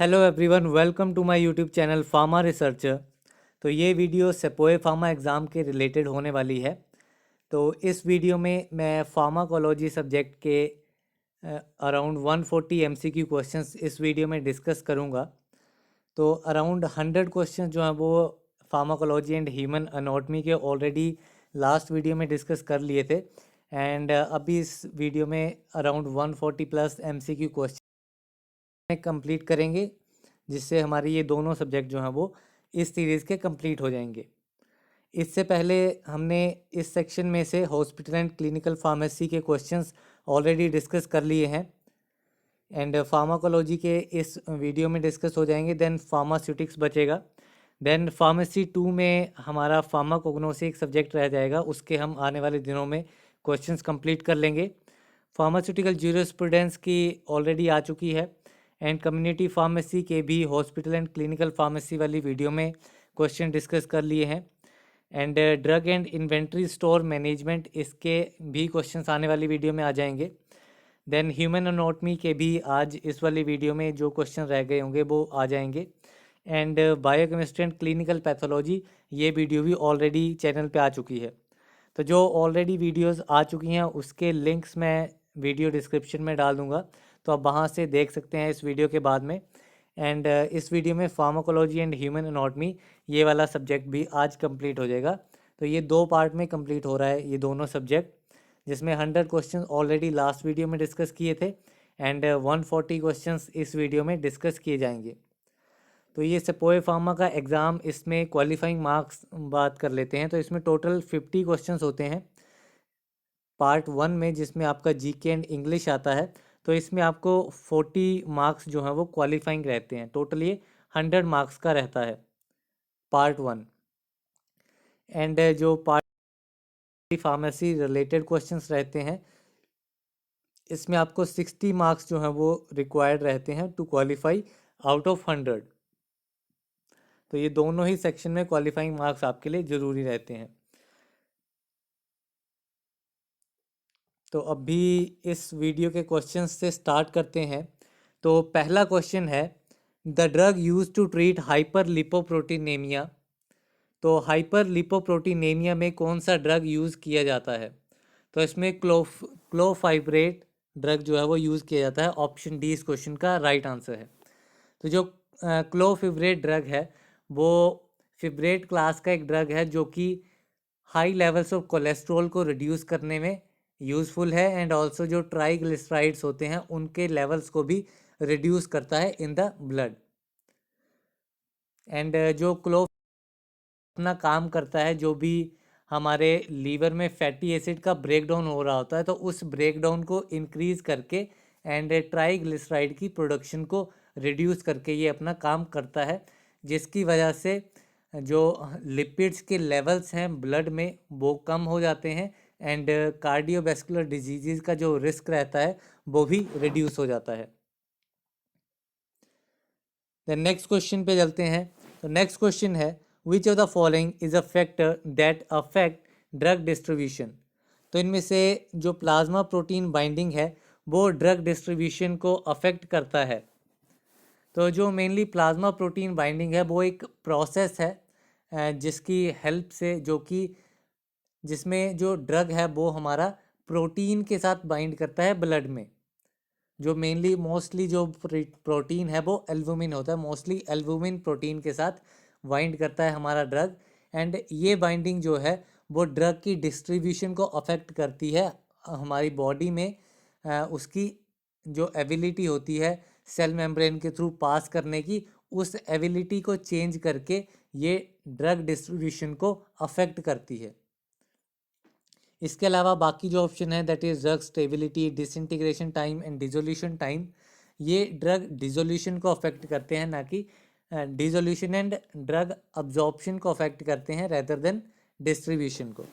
Hello everyone, welcome to my YouTube channel pharma researcher. तो ये video सेपोए pharma exam के रिलेटेड होने वाली है। तो इस वीडियो में मैं फार्माकोलॉजी सब्जेक्ट के अराउंड 140 एमसीक्यू क्वेश्चंस इस वीडियो में डिस्कस करूँगा। तो अराउंड 100 क्वेश्चंस जो हैं वो फार्माकोलॉजी एंड ह्यूमन एनाटॉमी के ऑलरेडी लास्ट वीडियो में डिस्कस कर लिए थे। एंड अभी इस वीडियो में around 140 plus MCQ question complete करेंगे, जिससे हमारे ये दोनों सब्जेक्ट जो हैं वो इस सीरीज़ के कंप्लीट हो जाएंगे। इससे पहले हमने इस सेक्शन में से हॉस्पिटल एंड क्लिनिकल फार्मेसी के क्वेश्चंस ऑलरेडी डिस्कस कर लिए हैं एंड फार्माकोलॉजी के इस वीडियो में डिस्कस हो जाएंगे। देन फार्मास्यूटिक्स बचेगा। देन फार्मेसी 2 में हमारा फार्माकोग्नोसी एक सब्जेक्ट रह जाएगा, उसके हम आने वाले दिनों में क्वेश्चंस कंप्लीट कर लेंगे। फार्मास्यूटिकल ज्यूरिस्प्रूडेंस की ऑलरेडी आ चुकी है एंड कम्युनिटी फार्मेसी के भी हॉस्पिटल एंड क्लिनिकल फार्मेसी वाली वीडियो में क्वेश्चन डिस्कस कर लिए हैं। And drug and inventory store management, इसके भी क्वेश्चंस आने वाली वीडियो में आ जाएंगे। देन ह्यूमन एनाटॉमी के भी आज इस वाली वीडियो में जो क्वेश्चन रह गए होंगे वो आ जाएंगे। And biochemistry and clinical pathology, ये वीडियो भी ऑलरेडी चैनल पे आ चुकी है। तो जो ऑलरेडी वीडियोस आ चुकी हैं उसके लिंक्स मैं वीडियो डिस्क्रिप्शन में डाल दूंगा, तो आप वहाँ से देख सकते हैं इस वीडियो के बाद में। एंड इस वीडियो में फार्माकोलॉजी एंड ह्यूमन एनाटॉमी ये वाला सब्जेक्ट भी आज कंप्लीट हो जाएगा। तो ये 2 पार्ट में कंप्लीट हो रहा है ये दोनों सब्जेक्ट, जिसमें 100 क्वेश्चन ऑलरेडी लास्ट वीडियो में डिस्कस किए थे एंड 140 क्वेश्चंस इस वीडियो में डिस्कस किए जाएंगे। तो ये सेपोए फार्मा का एग्ज़ाम, इसमें क्वालिफाइंग मार्क्स बात कर लेते हैं। तो इसमें टोटल 50 क्वेश्चंस होते हैं पार्ट 1 में, जिसमें आपका जीके एंड इंग्लिश आता है। तो इसमें आपको 40 मार्क्स जो हैं वो क्वालिफाइंग रहते हैं। टोटल ये 100 मार्क्स का रहता है पार्ट 1। एंड जो पार्ट फार्मेसी रिलेटेड क्वेश्चंस रहते हैं, इसमें आपको 60 मार्क्स जो हैं वो रिक्वायर्ड रहते हैं टू क्वालिफाई आउट ऑफ 100। तो ये दोनों ही सेक्शन में क्वालिफाइंग मार्क्स आपके लिए ज़रूरी रहते हैं। तो अभी इस वीडियो के क्वेश्चन से स्टार्ट करते हैं। तो पहला क्वेश्चन है, the drug use to treat hyperlipoproteinaemia. तो हाइपर लिपोप्रोटीनेमिया में कौन सा ड्रग यूज़ किया जाता है? तो इसमें क्लोफाइब्रेट ड्रग जो है वो यूज़ किया जाता है। ऑप्शन डी इस क्वेश्चन का राइट आंसर है। तो जो क्लोफिब्रेट ड्रग है वो फिब्रेट क्लास का एक ड्रग है जो कि हाई लेवल्स ऑफ कोलेस्ट्रॉल को रिड्यूस करने में यूज़फुल है एंड ऑल्सो जो ट्राइग्लिसराइड्स होते हैं उनके लेवल्स को भी रिड्यूस करता है इन द ब्लड। एंड जो क्लो अपना काम करता है, जो भी हमारे लीवर में फैटी एसिड का ब्रेकडाउन हो रहा होता है तो उस ब्रेकडाउन को इंक्रीज करके एंड ट्राइग्लिसराइड की प्रोडक्शन को रिड्यूस करके ये अपना काम करता है, जिसकी वजह से जो लिपिड्स के लेवल्स हैं ब्लड में वो कम हो जाते हैं एंड कार्डियोवैस्कुलर डिजीज़ का जो रिस्क रहता है वो भी रिड्यूस हो जाता है। देन नेक्स्ट क्वेश्चन पे चलते हैं। तो नेक्स्ट क्वेश्चन है, which of the following is a factor that affect drug distribution. तो इनमें से जो प्लाज्मा प्रोटीन बाइंडिंग है वो ड्रग डिस्ट्रीब्यूशन को अफेक्ट करता है। तो जो मेनली प्लाज्मा प्रोटीन बाइंडिंग है वो एक प्रोसेस है जिसकी हेल्प से, जो कि जिसमें जो ड्रग है वो हमारा प्रोटीन के साथ बाइंड करता है ब्लड में। जो मेनली मोस्टली जो प्रोटीन है वो एल्बुमिन होता है, मोस्टली एल्बुमिन प्रोटीन के साथ बाइंड करता है हमारा ड्रग। एंड ये बाइंडिंग जो है वो ड्रग की डिस्ट्रीब्यूशन को अफेक्ट करती है हमारी बॉडी में। उसकी जो एबिलिटी होती है सेल मेम्ब्रेन के थ्रू पास करने की, उस एबिलिटी को चेंज करके ये ड्रग डिस्ट्रीब्यूशन को अफेक्ट करती है। इसके अलावा बाकी जो ऑप्शन है that is drug stability, disintegration time and dissolution time, ये ड्रग डिसोल्यूशन को अफेक्ट करते हैं, ना कि डिसोल्यूशन एंड ड्रग अब्जॉर्प्शन को अफेक्ट करते हैं रेदर देन डिस्ट्रीब्यूशन को।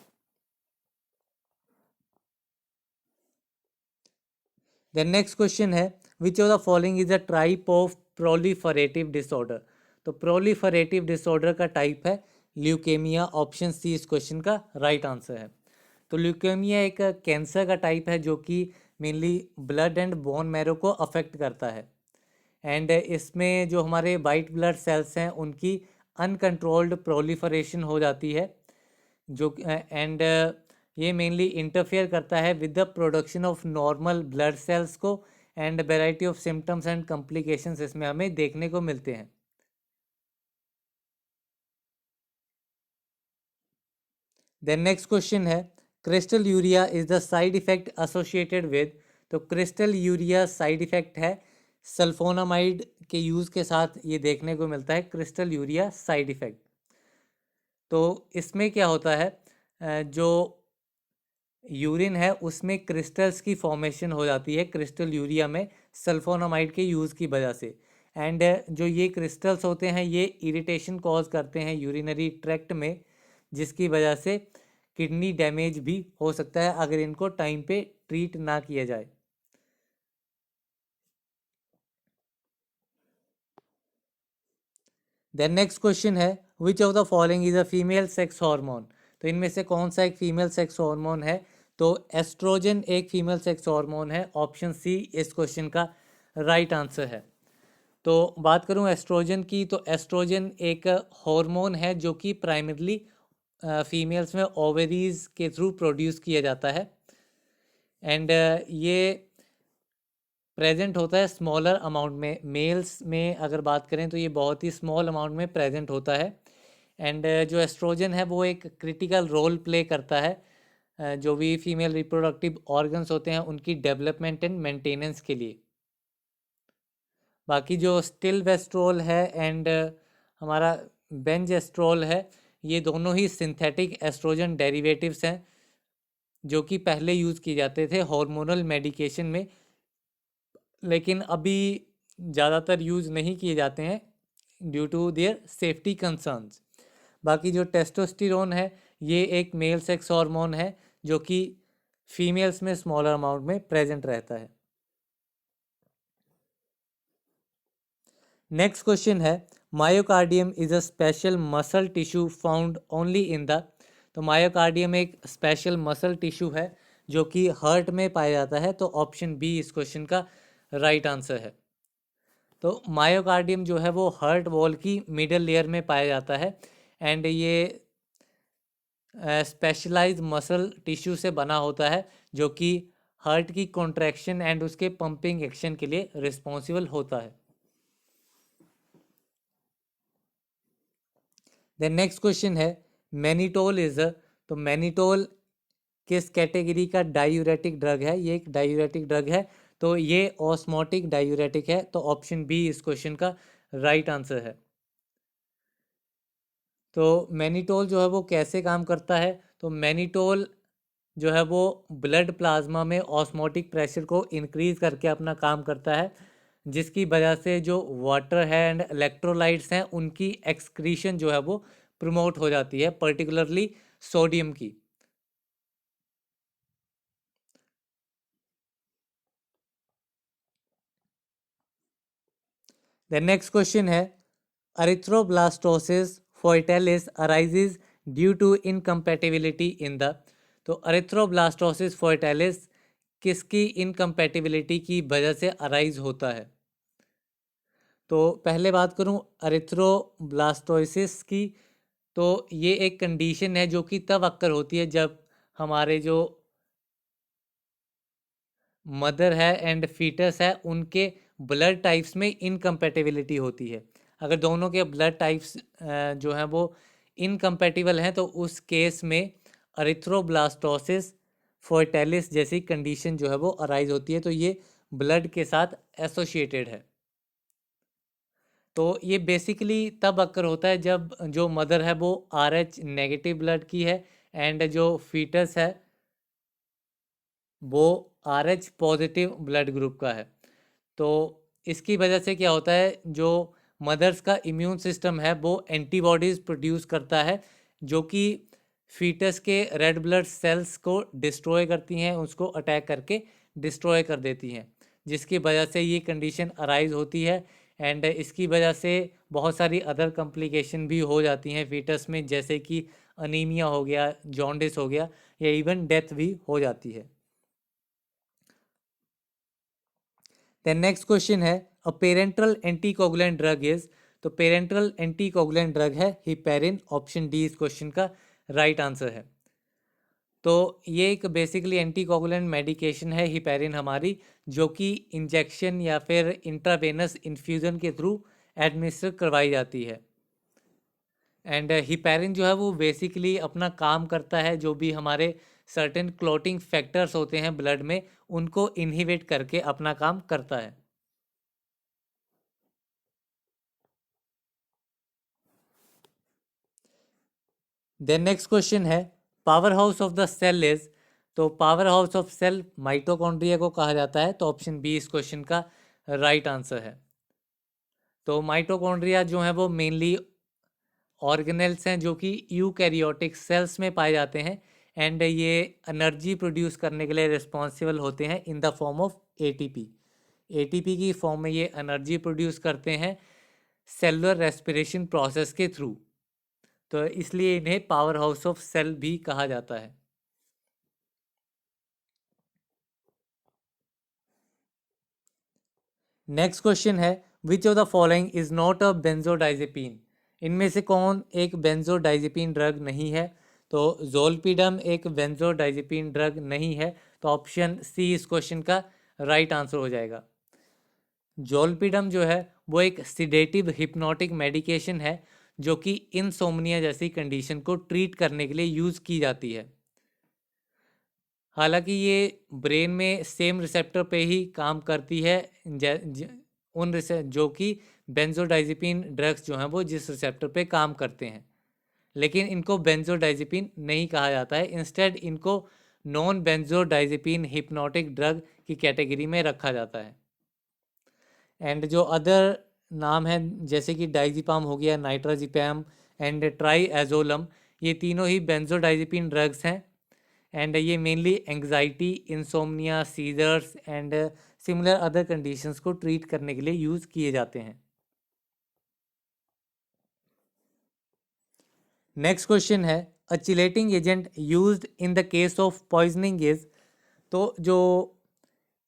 देन नेक्स्ट क्वेश्चन है, which of the following is a type of proliferative disorder. तो प्रोलिफरेटिव डिसऑर्डर का टाइप है ल्यूकेमिया। ऑप्शन सी इस क्वेश्चन का राइट आंसर है। तो ल्यूकेमिया एक कैंसर का टाइप है जो कि mainly blood and bone marrow को अफेक्ट करता है। एंड इसमें जो हमारे वाइट ब्लड सेल्स हैं उनकी अनकंट्रोल्ड प्रोलिफरेशन हो जाती है, जो एंड ये मेनली इंटरफेयर करता है with the production of normal blood cells को, and variety of symptoms and complications इसमें हमें देखने को मिलते हैं। देन नेक्स्ट क्वेश्चन है, crystalluria is the side effect associated with. तो क्रिस्टल यूरिया साइड इफेक्ट है सल्फोनामाइड के यूज़ के साथ ये देखने को मिलता है, क्रिस्टल यूरिया साइड इफेक्ट। तो इसमें क्या होता है, जो यूरिन है उसमें क्रिस्टल्स की फॉर्मेशन हो जाती है क्रिस्टल यूरिया में सल्फोनामाइड के यूज़ की वजह से, एंड जो ये क्रिस्टल्स होते हैं ये इरिटेशन कॉज करते हैं यूरिनरी ट्रैक्ट में, जिसकी वजह से किडनी डैमेज भी हो सकता है अगर इनको टाइम पे ट्रीट ना किया जाए। देन नेक्स्ट क्वेश्चन है, which of the following is a female sex hormone. तो इनमें से कौन सा एक फीमेल सेक्स हार्मोन है। तो एस्ट्रोजन एक फीमेल सेक्स हार्मोन है, ऑप्शन सी इस क्वेश्चन का राइट आंसर है। तो बात करूं एस्ट्रोजन की, तो एस्ट्रोजन एक हार्मोन है जो कि प्राइमरली फीमेल्स में ओवरीज के थ्रू प्रोड्यूस किया जाता है, एंड ये प्रेजेंट होता है स्मॉलर अमाउंट में। मेल्स में अगर बात करें तो ये बहुत ही स्मॉल अमाउंट में प्रेजेंट होता है, एंड जो एस्ट्रोजन है वो एक क्रिटिकल रोल प्ले करता है जो भी फीमेल रिप्रोडक्टिव ऑर्गन्स होते हैं उनकी डेवलपमेंट एंड मेंटेनेंस के लिए। बाकी जो स्टिलवेस्ट्रोल है एंड हमारा बेंजेस्ट्रोल है, ये दोनों ही सिंथेटिक एस्ट्रोजन डेरिवेटिव्स हैं जो कि पहले यूज़ किए जाते थे हार्मोनल मेडिकेशन में, लेकिन अभी ज़्यादातर यूज़ नहीं किए जाते हैं due to their safety concerns. बाकी जो टेस्टोस्टेरोन है ये एक मेल सेक्स हार्मोन है जो कि फीमेल्स में स्मॉलर अमाउंट में प्रेजेंट रहता है। नेक्स्ट क्वेश्चन है, myocardium is a special muscle tissue found only in the. तो मायोकार्डियम एक स्पेशल मसल टिश्यू है जो कि हार्ट में पाया जाता है, तो ऑप्शन बी इस क्वेश्चन का राइट आंसर है। तो मायोकार्डियम जो है वो हार्ट वॉल की मिडल लेयर में पाया जाता है, एंड ये स्पेशलाइज्ड मसल टिश्यू से बना होता है जो कि हार्ट की कॉन्ट्रैक्शन एंड उसके पंपिंग एक्शन के लिए रिस्पॉन्सिबल होता है। देन नेक्स्ट क्वेश्चन है, मैनिटोल इज तो मैनिटोल किस कैटेगरी का डायूरेटिक ड्रग है। ये एक डायूरेटिक ड्रग है, तो ये ऑस्मोटिक डायूरेटिक है, तो ऑप्शन बी इस क्वेश्चन का राइट आंसर है। तो मैनिटोल जो है वो कैसे काम करता है, तो मैनिटोल जो है वो ब्लड प्लाज्मा में ऑस्मोटिक प्रेशर को इंक्रीज करके अपना काम करता है, जिसकी वजह से जो वाटर है एंड इलेक्ट्रोलाइट्स हैं उनकी एक्सक्रीशन जो है वो प्रमोट हो जाती है, पर्टिकुलरली सोडियम की। द नेक्स्ट क्वेश्चन है, erythroblastosis foetalis arises due to incompatibility in the. तो अरिथ्रोब्लास्टोसिस फोइटेलिस किसकी इनकम्पैटिबिलिटी की वजह से अराइज होता है। तो पहले बात करूं अरिथ्रोब्लास्टोसिस की, तो ये एक कंडीशन है जो कि तब अक्कर होती है जब हमारे जो मदर है एंड फीटस है उनके ब्लड टाइप्स में इनकम्पैटिबिलिटी होती है। अगर दोनों के ब्लड टाइप्स जो हैं वो इनकम्पैटिबल हैं तो उस केस में अरिथ्रोब्लास्टोसिस फोर्टेलिस जैसी कंडीशन जो है वो अराइज होती है, तो ये ब्लड के साथ एसोसिएटेड है। तो ये बेसिकली तब अक्कर होता है जब जो मदर है वो RH नेगेटिव ब्लड की है एंड जो फीटस है वो RH पॉजिटिव ब्लड ग्रुप का है। तो इसकी वजह से क्या होता है, जो मदर्स का इम्यून सिस्टम है वो एंटीबॉडीज़ प्रोड्यूस करता है जो कि फीटस के रेड ब्लड सेल्स को डिस्ट्रॉय करती हैं, उसको अटैक करके डिस्ट्रॉय कर देती हैं, जिसकी वजह से ये कंडीशन अराइज होती है, एंड इसकी वजह से बहुत सारी अदर कॉम्प्लिकेशन भी हो जाती हैं फीटस में, जैसे कि अनीमिया हो गया, जॉन्डिस हो गया, या इवन डेथ भी हो जाती है। देन नेक्स्ट क्वेश्चन है, a parental anticoagulant drug is, तो पेरेंटल एंटीकोगुलेंट ड्रग है हिपेरिन, ऑप्शन डी इस क्वेश्चन का राइट आंसर है। तो ये एक बेसिकली एंटीकोगुलेंट मेडिकेशन है हिपेरिन हमारी, जो कि इंजेक्शन या फिर इंट्रावेनस इन्फ्यूज़न के थ्रू एडमिनिस्टर करवाई जाती है। एंड हिपेरिन जो है वो बेसिकली अपना काम करता है, जो भी हमारे सर्टेन क्लॉटिंग फैक्टर्स होते हैं ब्लड में, उनको इनहिबिट करके अपना काम करता है। देन नेक्स्ट क्वेश्चन है powerhouse of the cell is, तो powerhouse of cell mitochondria को कहा जाता है, तो ऑप्शन बी इस क्वेश्चन का राइट आंसर है। तो माइटोकॉन्ड्रिया जो है वो मेनली ऑर्गेनेल्स हैं जो कि यूकैरियोटिक सेल्स में पाए जाते हैं, एंड ये एनर्जी प्रोड्यूस करने के लिए रिस्पॉन्सिबल होते हैं in the form of ATP. ATP की फॉर्म में ये एनर्जी प्रोड्यूस करते हैं सेलुलर रेस्पिरेशन प्रोसेस के थ्रू, तो इसलिए इन्हें पावर हाउस ऑफ सेल भी कहा जाता है। नेक्स्ट क्वेश्चन है which of the following is not a benzodiazepine, इनमें से कौन एक बेंजोडाइजेपीन ड्रग नहीं है, तो जोलपीडम एक बेंजोडाइजेपीन ड्रग नहीं है, तो ऑप्शन सी इस क्वेश्चन का राइट आंसर हो जाएगा। जोलपीडम जो है वो एक सिडेटिव हिप्नोटिक मेडिकेशन है जो कि इनसोमनिया जैसी कंडीशन को ट्रीट करने के लिए यूज़ की जाती है। हालांकि ये ब्रेन में सेम रिसेप्टर पे ही काम करती है, जो कि बेंजोडाइजेपिन ड्रग्स जो हैं वो जिस रिसेप्टर पे काम करते हैं, लेकिन इनको बेंजोडाइजेपिन नहीं कहा जाता है, इंस्टेड इनको नॉन बेंजोडाइजेपिन हिप्नोटिक ड्रग की कैटेगरी में रखा जाता है। एंड जो अदर नाम है जैसे कि डाइजिपाम हो गया, नाइट्राजिपैम एंड ट्राईएजोलम, ये तीनों ही बेंजोडाइजेपिन ड्रग्स हैं, एंड ये mainly anxiety, insomnia, seizures and similar other conditions को ट्रीट करने के लिए यूज़ किए जाते हैं। नेक्स्ट क्वेश्चन है a chelating agent used in the case of poisoning is, तो जो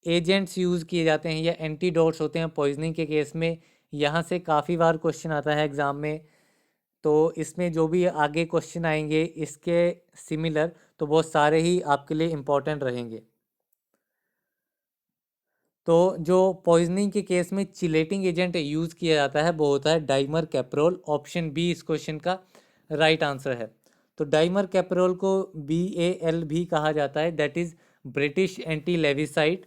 एजेंट्स यूज़ किए जाते हैं या एंटीडोट्स होते हैं पॉइजनिंग के केस में, यहाँ से काफ़ी बार क्वेश्चन आता है एग्ज़ाम में, तो इसमें जो भी आगे क्वेश्चन आएंगे इसके सिमिलर, तो वो सारे ही आपके लिए इम्पोर्टेंट रहेंगे। तो जो पॉइजनिंग के केस में चिलेटिंग एजेंट यूज़ किया जाता है वो होता है डाइमर कैप्रोल, ऑप्शन बी इस क्वेश्चन का राइट आंसर है। तो डाइमर कैप्रोल को BAL भी कहा जाता है, दैट इज़ ब्रिटिश एंटी लेविसाइड,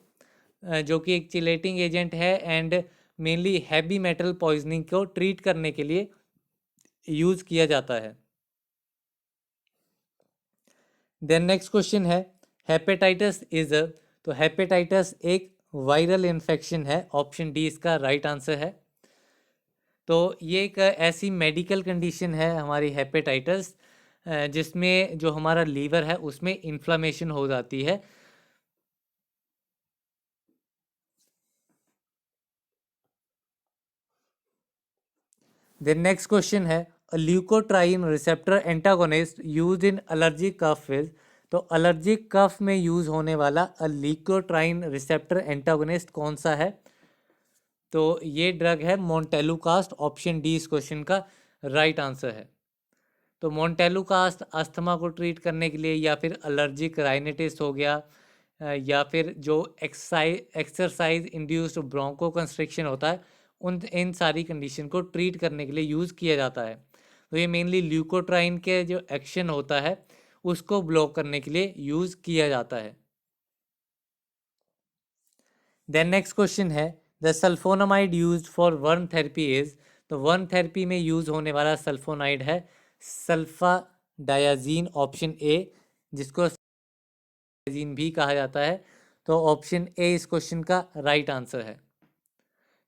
जो कि एक चिलेटिंग एजेंट है and mainly heavy metal poisoning को ट्रीट करने के लिए यूज़ किया जाता है। देन नेक्स्ट क्वेश्चन है हेपेटाइटिस इज, तो हेपेटाइटिस एक वायरल इन्फेक्शन है, ऑप्शन डी इसका राइट आंसर है। तो ये एक ऐसी मेडिकल कंडीशन है हमारी हेपेटाइटिस, जिसमें जो हमारा लीवर है उसमें इन्फ्लामेशन हो जाती है। देन नेक्स्ट क्वेश्चन है leukotriene receptor antagonist used in allergic cough is, तो एलर्जिक कफ में यूज होने वाला ल्यूकोट्राइन रिसेप्टर एंटागोनिस्ट कौन सा है, तो ये ड्रग है मोन्टेलुकास्ट, ऑप्शन डी इस क्वेश्चन का राइट आंसर है। तो मोन्टेलुकास्ट अस्थमा को ट्रीट करने के लिए या फिर एलर्जिक राइनाइटिस हो गया, या फिर जो एक्सरसाइज इंड्यूस्ड ब्रोंको कंस्ट्रिक्शन होता है, उन इन सारी कंडीशन को ट्रीट करने के लिए यूज़ किया जाता है। तो ये मेनली ल्यूकोट्राइन के जो एक्शन होता है उसको ब्लॉक करने के लिए यूज़ किया जाता है। देन नेक्स्ट क्वेश्चन है the sulfonamide used for worm therapy is, तो वर्म थेरेपी में यूज़ होने वाला सल्फोनाइड है सल्फा डायाजीन, ऑप्शन ए, जिसको डायाजीन भी कहा जाता है, तो ऑप्शन ए इस क्वेश्चन का राइट आंसर है।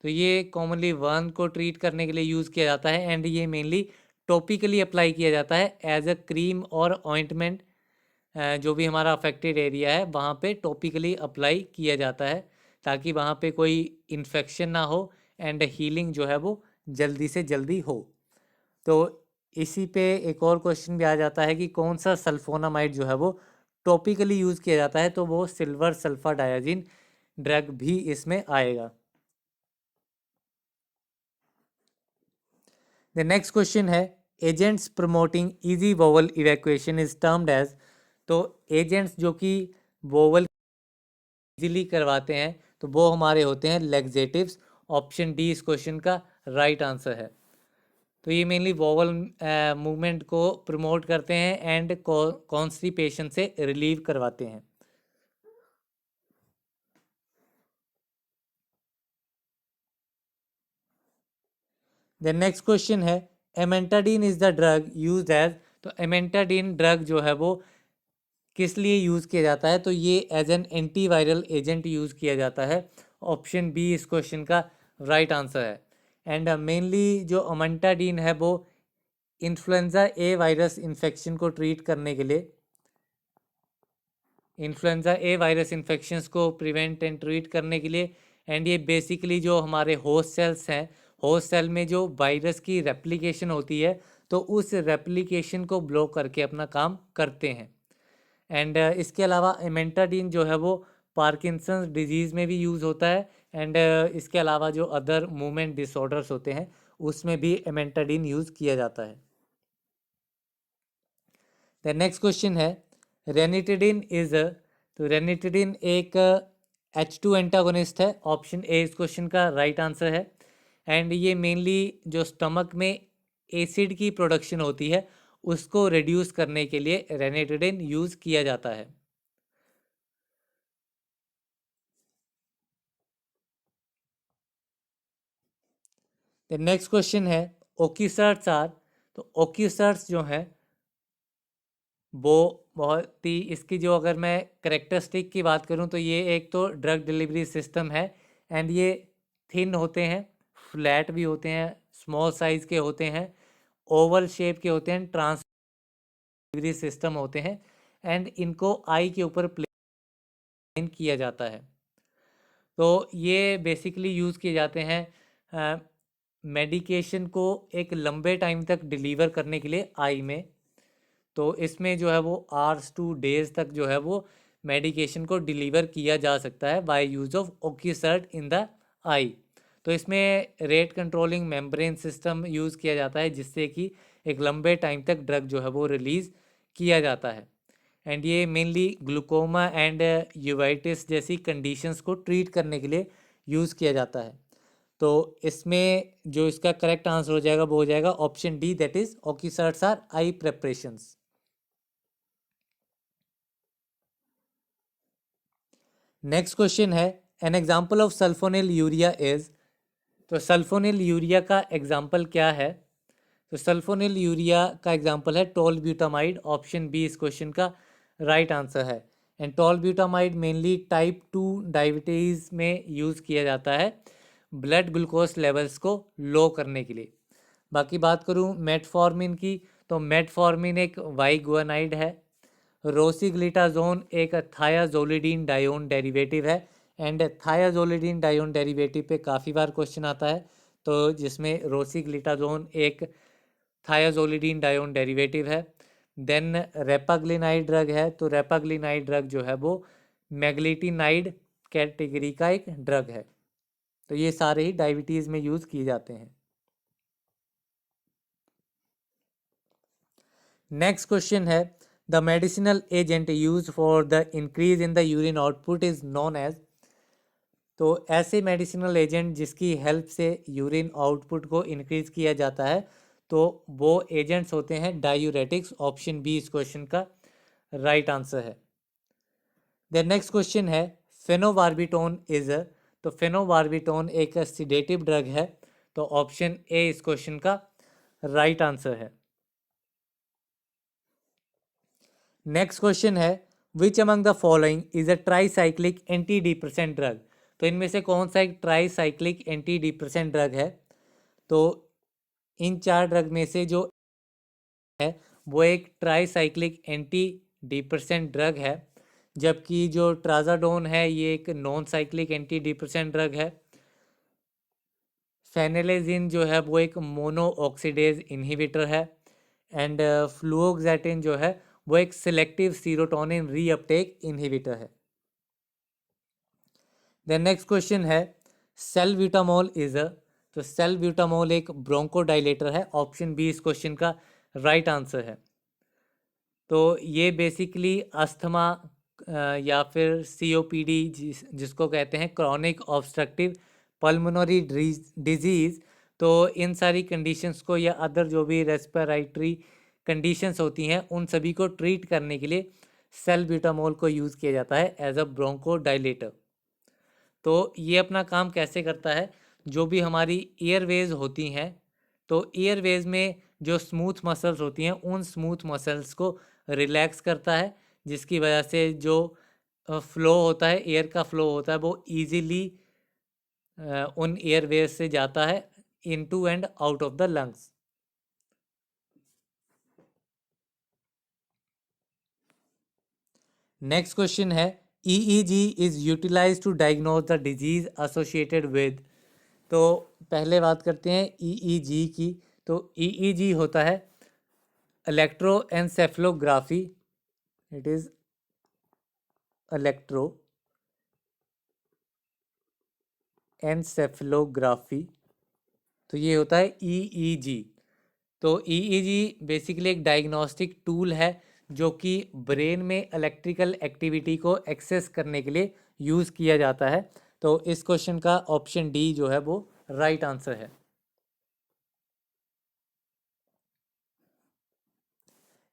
तो ये कॉमनली वर्म को ट्रीट करने के लिए यूज़ किया जाता है एंड ये मेनली टॉपिकली अप्लाई किया जाता है एज अ क्रीम और ऑइंटमेंट, जो भी हमारा अफेक्टेड एरिया है वहाँ पे टॉपिकली अप्लाई किया जाता है ताकि वहाँ पे कोई इन्फेक्शन ना हो एंड हीलिंग जो है वो जल्दी से जल्दी हो। तो इसी पे एक और क्वेश्चन भी आ जाता है कि कौन सा सल्फोनामाइड जो है वो टॉपिकली यूज़ किया जाता है, तो वो सिल्वर सल्फा डायाजीन ड्रग भी इसमें आएगा। द नेक्स्ट क्वेश्चन है agents promoting easy bowel evacuation is termed as. तो एजेंट्स जो कि वोवल इजीली करवाते हैं तो वो हमारे होते हैं लेग्जेटिव्स। ऑप्शन डी इस क्वेश्चन का राइट आंसर है। तो ये मेनली वोवल मूवमेंट को प्रमोट करते हैं एंड कॉन्स्टिपेशन से रिलीव करवाते हैं। द नेक्स्ट क्वेश्चन है amantadine is the drug used as. तो एमेंटाडीन ड्रग जो है वो किस लिए यूज़ किया जाता है? तो ये as an antiviral agent use किया जाता है। ऑप्शन बी इस क्वेश्चन का राइट आंसर है। एंड मेनली जो अमेंटाडीन है वो इन्फ्लुएंजा ए वायरस इन्फेक्शन को ट्रीट करने के लिए, इन्फ्लुएंजा ए वायरस इन्फेक्शंस को प्रिवेंट एंड ट्रीट करने के लिए, एंड ये बेसिकली जो हमारे होस्ट सेल्स हैं, होस्ट सेल में जो वायरस की रेप्लिकेशन होती है तो उस रेप्लिकेशन को ब्लॉक करके अपना काम करते हैं। एंड इसके अलावा एमेंटाडीन जो है वो पार्किंसंस डिजीज़ में भी यूज़ होता है। एंड इसके अलावा जो अदर मूवमेंट डिसऑर्डर्स होते हैं उसमें भी एमेंटाडीन यूज़ किया जाता है। द नेक्स्ट क्वेश्चन है रेनिटिडिन इज। तो रेनिटिडिन एक H2 एंटागोनिस्ट है। ऑप्शन ए इस क्वेश्चन का राइट आंसर है। एंड ये मेनली जो स्टमक में एसिड की प्रोडक्शन होती है उसको रिड्यूस करने के लिए रेनिटिडिन यूज़ किया जाता है। द नेक्स्ट क्वेश्चन है ओक्यूसर्ट्स आर। तो ओक्यूसर्ट्स जो हैं वो बहुत ही, इसकी जो अगर मैं करेक्टरिस्टिक की बात करूं तो ये एक तो ड्रग डिलीवरी सिस्टम है। एंड ये थिन होते हैं, फ्लैट भी होते हैं, स्मॉल साइज के होते हैं, ओवल शेप के होते हैं, ट्रांस डिलीवरी सिस्टम होते हैं। एंड इनको आई के ऊपर प्लेन किया जाता है। तो ये बेसिकली यूज़ किए जाते हैं मेडिकेशन को एक लंबे टाइम तक डिलीवर करने के लिए आई में। तो इसमें जो है वो आवर्स टू डेज तक जो है वो मेडिकेशन को डिलीवर किया जा सकता है by use of ocusert in the eye. तो इसमें rate controlling membrane system use किया जाता है जिससे कि एक लंबे टाइम तक ड्रग जो है वो रिलीज़ किया जाता है। एंड ये मेनली ग्लूकोमा एंड यूवाइटिस जैसी कंडीशंस को ट्रीट करने के लिए यूज़ किया जाता है। तो इसमें जो इसका करेक्ट आंसर हो जाएगा वो हो जाएगा option D, that is ocuserts are eye preparations. Next question है an example of sulphonylurea is. तो सल्फोनिल यूरिया का एग्जाम्पल क्या है? तो सल्फोनिल यूरिया का एग्जाम्पल है टोलब्यूटामाइड। ऑप्शन बी इस क्वेश्चन का राइट आंसर है। And tolbutamide mainly type 2 diabetes में यूज़ किया जाता है ब्लड ग्लूकोज लेवल्स को लो करने के लिए। बाकी बात करूँ मेटफॉर्मिन की, तो मेटफॉर्मिन एक वाइगुआनाइड है। रोसिग्लिटाजोन एक थायाजोलिडीन डायोन डेरिवेटिव है। एंड थायाजोलिडीन डायोन डेरिवेटिव पे काफ़ी बार क्वेश्चन आता है, तो जिसमें रोसिग्लिटाजोन एक थायाजोलिडीन डायोन डेरिवेटिव है। देन रेपाग्लिनाइड ड्रग है, तो रेपाग्लिनाइड ड्रग जो है वो मैग्लिटिनाइड कैटेगरी का एक ड्रग है। तो ये सारे ही डायबिटीज़ में यूज़ किए जाते हैं। नेक्स्ट क्वेश्चन है the medicinal agent use for the increase in the urine output is known as. तो ऐसे मेडिसिनल एजेंट जिसकी हेल्प से यूरिन आउटपुट को इंक्रीज किया जाता है तो वो एजेंट्स होते हैं डायूरेटिक्स। ऑप्शन बी इस क्वेश्चन का राइट आंसर है। द नेक्स्ट क्वेश्चन है फेनोबार्बिटोन इज। तो फेनोबार्बिटोन एक सिडेटिव ड्रग है। तो ऑप्शन ए इस क्वेश्चन का राइट आंसर है। नेक्स्ट क्वेश्चन है which among the following is a tricyclic anti depressant drug. तो इनमें से कौन सा एक ट्राईसाइक्लिक एंटी डिप्रेसेंट ड्रग है? तो इन चार ड्रग में से जो है वो एक ट्राईसाइक्लिक एंटी डिप्रेसेंट ड्रग है, जबकि जो ट्राजाडोन है ये एक non cyclic anti depressant drug है। फेनेलेजिन जो है वो एक मोनो ऑक्सीडेज इनहिबिटर है। एंड फ्लुओक्सेटिन जो है वो एक सिलेक्टिव सीरोटोनिन रीअपटेक इनहिबिटर है। द नेक्स्ट क्वेश्चन है सेल्ब्यूटामोल इज। तो सेल्ब्यूटामोल एक ब्रोंकोडाइलेटर है। ऑप्शन बी इस क्वेश्चन का राइट आंसर है। तो ये बेसिकली अस्थमा या फिर सीओपीडी जिसको कहते हैं क्रॉनिक ऑब्स्ट्रक्टिव पल्मोनरी डिजीज़, तो इन सारी कंडीशंस को या अदर जो भी रेस्पिरेटरी कंडीशंस होती हैं उन सभी को ट्रीट करने के लिए सेल्ब्यूटामोल को यूज़ किया जाता है एज अ ब्रोंकोडाइलेटर। तो ये अपना काम कैसे करता है, जो भी हमारी एयरवेज होती हैं, तो एयरवेज में जो स्मूथ मसल्स होती हैं उन स्मूथ मसल्स को रिलैक्स करता है, जिसकी वजह से जो फ्लो होता है, एयर का फ्लो होता है, वो इजीली उन एयरवेज से जाता है into and out of the lungs. Next question है EEG is utilised to diagnose the disease associated with. तो पहले बात करते हैं ईईजी की। तो ईईजी होता है इलेक्ट्रोएन्सेफलोग्राफी, इट इज इलेक्ट्रोएन्सेफलोग्राफी। तो ये होता है ईईजी। तो ईईजी बेसिकली एक डायग्नोस्टिक टूल है जो कि ब्रेन में इलेक्ट्रिकल एक्टिविटी को एक्सेस करने के लिए यूज़ किया जाता है। तो इस क्वेश्चन का ऑप्शन डी जो है वो राइट आंसर है।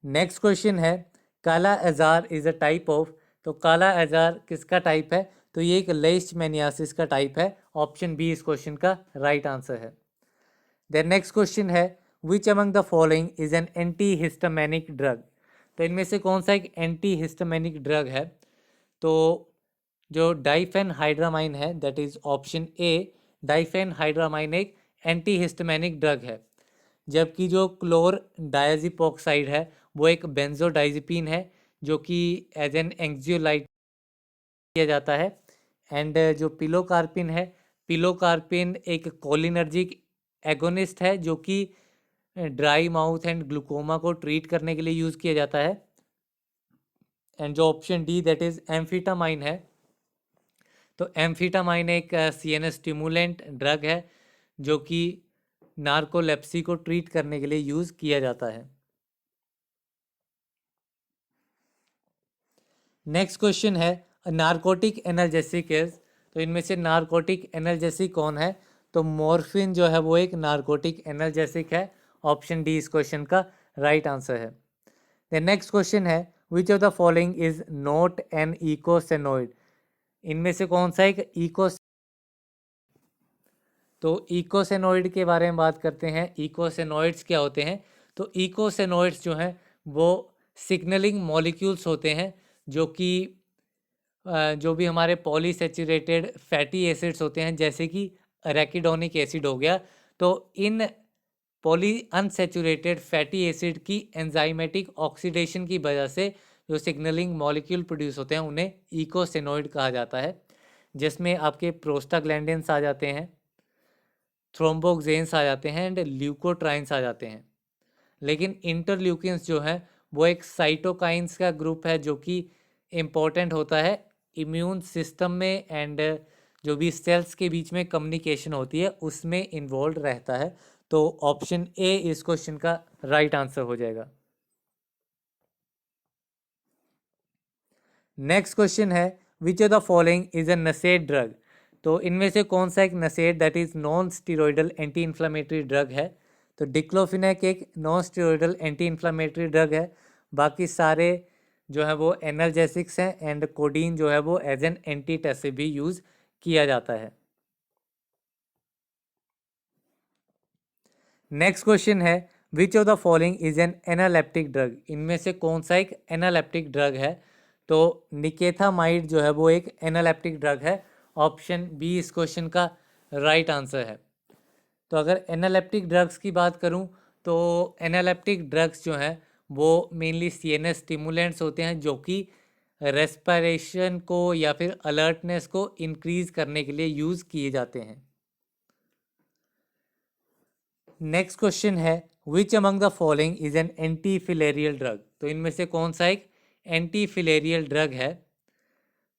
नेक्स्ट क्वेश्चन है काला अजार इज़ अ टाइप ऑफ। तो काला अजार किसका टाइप है, तो ये एक लेishmaniasis का टाइप है। ऑप्शन बी इस क्वेश्चन का राइट आंसर है। देन नेक्स्ट क्वेश्चन है which among the following is an anti histaminic drug. तो इनमें से कौन सा एक एंटी हिस्टामिनिक ड्रग है, तो जो डाइफेनहाइड्रामाइन है, दैट इज ऑप्शन ए। डाइफेनहाइड्रामाइन एक एंटी हिस्टामिनिक ड्रग है, जबकि जो क्लोर डायजिपोक्साइड है वो एक बेंजोडाइजिपीन है जो कि एज एन एंग्जियोलाइट किया जाता है। एंड जो पिलोकार्पिन है, पिलोकार्पिन एक कोलिनर्जिक एगोनिस्ट है जो कि ड्राई माउथ एंड ग्लूकोमा को ट्रीट करने के लिए यूज़ किया जाता है। एंड जो ऑप्शन डी दैट इज एम्फीटामाइन है, तो एम्फीटामाइन एक सीएनएस स्टिमुलेंट ड्रग है जो कि नार्कोलेप्सी को ट्रीट करने के लिए यूज़ किया जाता है। नेक्स्ट क्वेश्चन है नार्कोटिक एनाल्जेसिक इज। तो इनमें से नार्कोटिक एनाल्जेसिक कौन है, तो मॉर्फिन जो है वो एक नार्कोटिक एनाल्जेसिक है। ऑप्शन डी इस क्वेश्चन का राइट आंसर है। द नेक्स्ट क्वेश्चन है which of the following is not an eicosanoid. इनमें से कौन सा एक तो इकोसेनोइड के बारे में बात करते हैं। इकोसेनोइड्स क्या होते हैं, तो इकोसेनोइड्स जो हैं वो सिग्नलिंग मॉलिक्यूल्स होते हैं जो कि जो भी हमारे पॉलीसेचुरेटेड फैटी एसिड्स होते हैं, जैसे कि एराकिडोनिक एसिड हो गया, तो इन पॉली अनसेचुरेटेड फैटी एसिड की एंजाइमेटिक ऑक्सीडेशन की वजह से जो सिग्नलिंग मॉलिक्यूल प्रोड्यूस होते हैं उन्हें इकोसेनोइड कहा जाता है, जिसमें आपके प्रोस्टाग्लैंडिन्स आ जाते हैं, थ्रोम्बोक्सेन्स आ जाते हैं एंड ल्यूकोट्राइन्स आ जाते हैं। लेकिन इंटरल्यूकिन्स जो है वो एक साइटोकाइंस का ग्रुप है जो कि इम्पोर्टेंट होता है इम्यून सिस्टम में, एंड जो भी सेल्स के बीच में कम्युनिकेशन होती है उसमें इन्वॉल्व रहता है। तो ऑप्शन ए इस क्वेश्चन का राइट आंसर हो जाएगा। नेक्स्ट क्वेश्चन है which of the following is a NSAID drug. तो इनमें से कौन सा एक NSAID that is non steroidal anti inflammatory drug है, तो डिक्लोफिनेक एक non steroidal anti inflammatory drug है। बाकी सारे जो है वो एनाल्जेसिक्स हैं एंड कोडीन जो है वो एज एन एंटीटेसिव भी यूज़ किया जाता है। नेक्स्ट क्वेश्चन है which of the following is an analeptic drug. इनमें से कौन सा एक एनालेप्टिक ड्रग है, तो निकेथामाइड जो है वो एक एनालेप्टिक ड्रग है। ऑप्शन बी इस क्वेश्चन का राइट आंसर है। तो अगर एनालेप्टिक ड्रग्स की बात करूं तो एनालेप्टिक ड्रग्स जो हैं वो मेनली सीएनएस स्टिमुलेंट्स होते हैं जो कि रेस्पिरेशन को या फिर अलर्टनेस को इंक्रीज करने के लिए यूज़ किए जाते हैं। नेक्स्ट क्वेश्चन है which among the following is an anti filarial drug. तो इनमें से कौन सा एक एंटी फिलेरियल ड्रग है,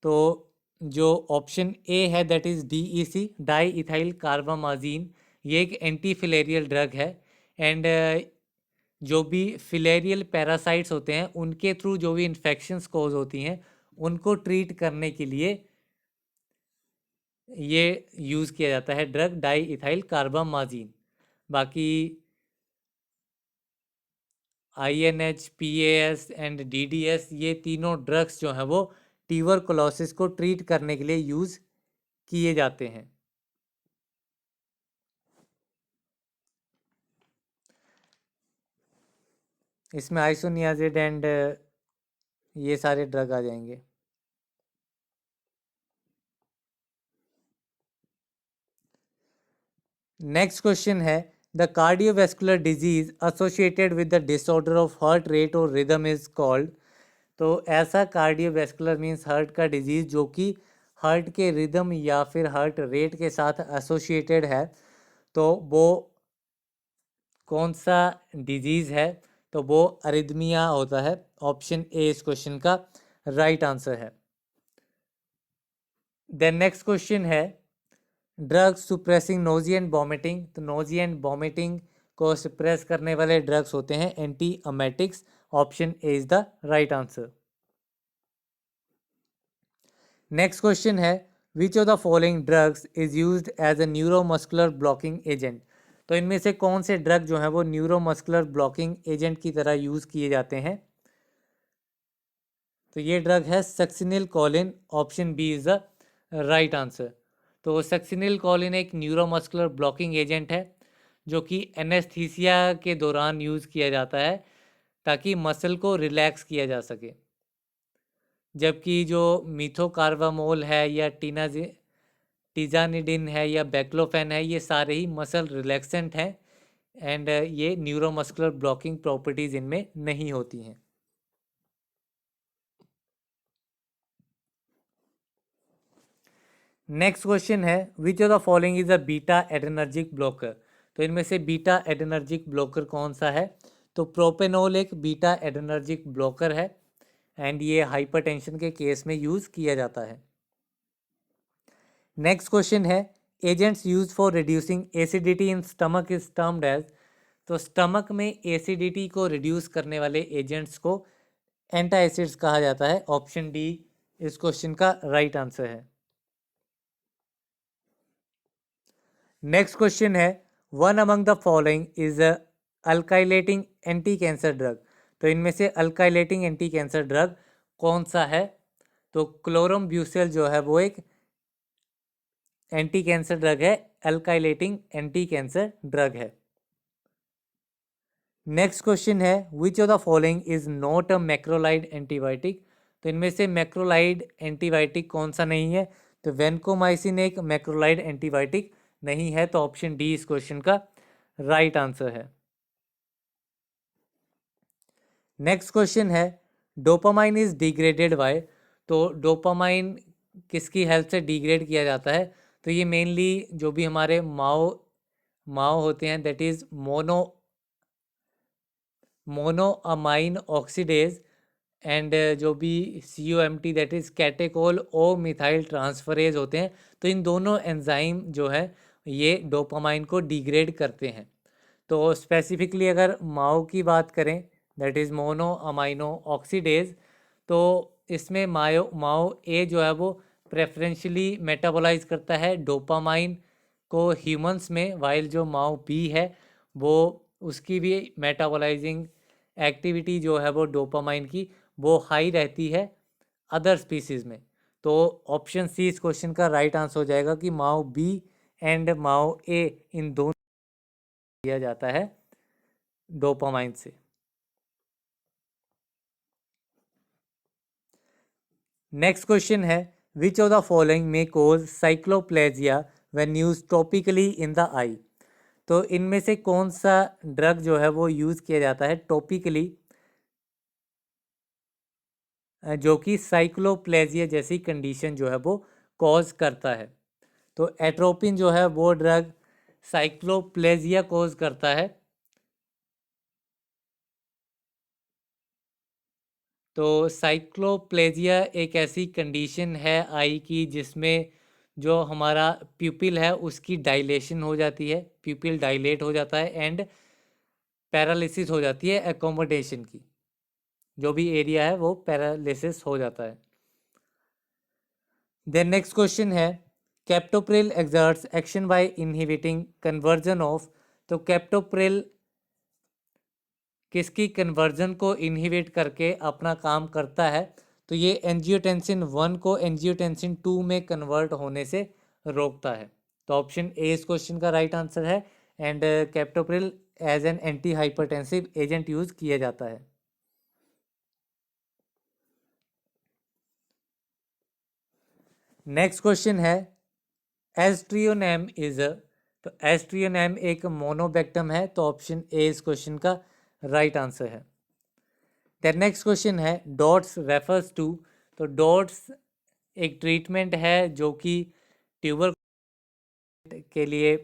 तो जो ऑप्शन ए है that is DEC diethylcarbamazine, ये एक एंटी फिलेरियल ड्रग है। एंड जो भी फिलेरियल पैरासाइट्स होते हैं उनके थ्रू जो भी इन्फेक्शंस कॉज होती हैं उनको ट्रीट करने के लिए ये यूज़ किया जाता है ड्रग डाई इथाइल कार्बामाजिन। बाकी INH, PAS एंड DDS ये तीनों ड्रग्स जो हैं वो ट्यूबरकुलोसिस को ट्रीट करने के लिए यूज़ किए जाते हैं। इसमें आइसोनियाजिड एंड ये सारे ड्रग आ जाएंगे। नेक्स्ट क्वेश्चन है the cardiovascular disease associated with the disorder of heart rate और रिदम इज कॉल्ड। तो ऐसा कार्डियोवैस्कुलर मीन्स हार्ट का डिजीज जो कि हार्ट के रिदम या फिर हार्ट रेट के साथ एसोसिएटेड है, तो वो कौन सा डिजीज है? तो वो अरिदमिया होता है। ऑप्शन ए इस क्वेश्चन का राइट आंसर है। देन नेक्स्ट क्वेश्चन है drugs suppressing nausea and vomiting. तो नोजिया एंड वॉमिटिंग को सुप्रेस करने वाले ड्रग्स होते हैं anti emetics. Option A is the right answer. Next question है which of the following drugs is used as a neuromuscular blocking agent. तो इनमें से कौन से ड्रग जो है वो न्यूरोमस्कुलर ब्लॉकिंग एजेंट की तरह यूज किए जाते हैं? तो ये ड्रग है succinyl choline. Option B is the right answer. तो सक्सिनिल कोलिन एक न्यूरोमस्कुलर ब्लॉकिंग एजेंट है जो कि एनेस्थीसिया के दौरान यूज़ किया जाता है ताकि मसल को रिलैक्स किया जा सके। जबकि जो मिथोकार्बामोल है या टीजानिडिन है या बैक्लोफेन है ये सारे ही मसल रिलैक्सेंट हैं एंड ये न्यूरोमस्कुलर ब्लॉकिंग प्रॉपर्टीज इनमें नहीं होती हैं। नेक्स्ट क्वेश्चन है which of the following is a beta adrenergic blocker. तो इनमें से बीटा एडरेनर्जिक ब्लॉकर कौन सा है? तो प्रोपेनोल एक बीटा एडरेनर्जिक ब्लॉकर है एंड ये हाइपरटेंशन के केस में यूज किया जाता है। नेक्स्ट क्वेश्चन है agents use for reducing acidity in stomach is termed as. तो स्टमक में एसिडिटी को रिड्यूस करने वाले एजेंट्स को एंटाएसिड्स कहा जाता है। ऑप्शन डी इस क्वेश्चन का राइट आंसर है। नेक्स्ट क्वेश्चन है one among the following is alkylating anti cancer drug. तो इनमें से अल्काइलेटिंग एंटी कैंसर ड्रग कौन सा है? तो क्लोरमब्यूसेल जो है वो एक एंटी कैंसर ड्रग है, अल्काइलेटिंग एंटी कैंसर ड्रग है। नेक्स्ट क्वेश्चन है which of the following is not a macrolide antibiotic. तो इनमें से मैक्रोलाइड एंटीबायोटिक कौन सा नहीं है? तो वेनकोमाइसिन एक मैक्रोलाइड एंटीबायोटिक नहीं है। तो ऑप्शन डी इस क्वेश्चन का राइट आंसर है। नेक्स्ट क्वेश्चन है डोपामाइन इज डिग्रेडेड बाय। तो डोपामाइन किसकी हेल्प से डिग्रेड किया जाता है? तो ये मेनली जो भी हमारे माओ माओ होते हैं that is monoamine oxidase and जो भी COMT that is catechol O methyl transferase होते हैं। तो इन दोनों एंजाइम जो है ये डोपामाइन को डिग्रेड करते हैं। तो स्पेसिफिकली अगर माओ की बात करें that is mono amino oxidase, तो इसमें माओ ए जो है वो प्रेफरेंशियली मेटाबोलाइज करता है डोपामाइन को ह्यूमंस में, वाइल जो माओ बी है वो उसकी भी मेटाबोलाइजिंग एक्टिविटी जो है वो डोपामाइन की वो हाई रहती है अदर स्पीसीज में। तो ऑप्शन सी इस क्वेश्चन का राइट आंसर हो जाएगा कि माओ बी एंड माओ ए इन दोनों दिया जाता है डोपामाइन से। नेक्स्ट क्वेश्चन है which of the following may cause cycloplegia when use topically in the eye. तो इनमें से कौन सा ड्रग जो है वो यूज किया जाता है टॉपिकली जो कि साइक्लोप्लेजिया जैसी कंडीशन जो है वो कॉज करता है? तो एट्रोपिन जो है वो ड्रग साइक्लोप्लेजिया कॉज करता है। तो साइक्लोप्लेजिया एक ऐसी कंडीशन है आई की जिसमें जो हमारा प्यूपिल है उसकी डायलेशन हो जाती है, प्यूपिल डायलेट हो जाता है एंड पैरालिसिस हो जाती है एकोमोडेशन की, जो भी एरिया है वो पैरालिसिस हो जाता है। देन नेक्स्ट क्वेश्चन है captopril exerts action by inhibiting conversion of, तो कैप्टोप्रिल किसकी कन्वर्जन को इनहिबिट करके अपना काम करता है, तो ये एंजियोटेंसिन 1 को एंजियोटेंसिन 2 में कन्वर्ट होने से रोकता है। तो ऑप्शन ए इस क्वेश्चन का राइट आंसर है and captopril as an anti hypertensive agent use किया जाता है। नेक्स्ट क्वेश्चन है एस्ट्रियोनेम इज, तो एस्ट्रियोनेम एक मोनोबैक्टम है, तो ऑप्शन ए इस क्वेश्चन का राइट आंसर है। द नेक्स्ट क्वेश्चन है डॉट्स रेफर्स टू, तो डॉट्स एक ट्रीटमेंट है जो कि ट्यूबर के लिए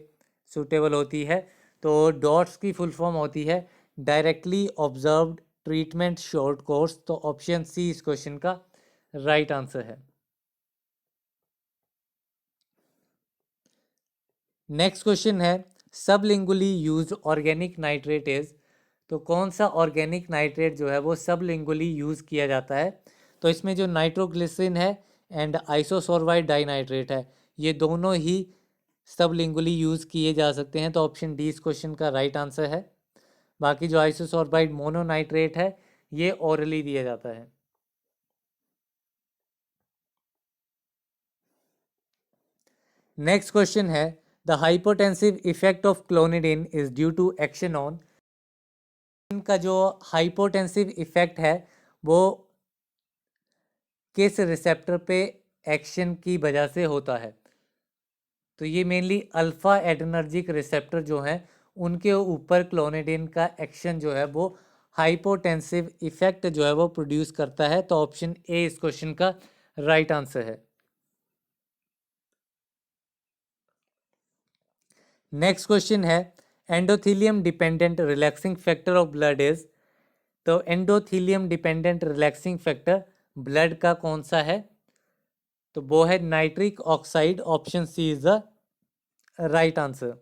सूटेबल होती है, तो डॉट्स की फुल फॉर्म होती है directly observed treatment short course, तो ऑप्शन सी इस क्वेश्चन का राइट आंसर है। नेक्स्ट क्वेश्चन है sublingually used organic nitrate is, तो कौन सा ऑर्गेनिक नाइट्रेट जो है वो सबलिंगुअली यूज़ किया जाता है, तो इसमें जो नाइट्रोग्लिसरिन है एंड आइसोसोर्बाइड डाइनाइट्रेट है, ये दोनों ही सबलिंगुअली यूज़ किए जा सकते हैं, तो ऑप्शन डी इस क्वेश्चन का राइट आंसर है। बाकी जो आइसोसोर्बाइड मोनोनाइट्रेट है ये ओरली दिया जाता है। नेक्स्ट क्वेश्चन है the hypotensive effect of clonidine is due to action on, इनका जो हाइपोटेंसिव इफेक्ट है वो किस रिसेप्टर पे एक्शन की वजह से होता है, तो ये मेनली अल्फा एड्रेनर्जिक रिसेप्टर जो हैं उनके ऊपर क्लोनिडिन का एक्शन जो है वो हाइपोटेंसिव इफेक्ट जो है वो प्रोड्यूस करता है, तो ऑप्शन ए इस क्वेश्चन का राइट आंसर है। नेक्स्ट क्वेश्चन है endothelium dependent relaxing factor of blood is, तो endothelium dependent relaxing factor blood का कौन सा है, तो वो है nitric oxide, option C is the right answer.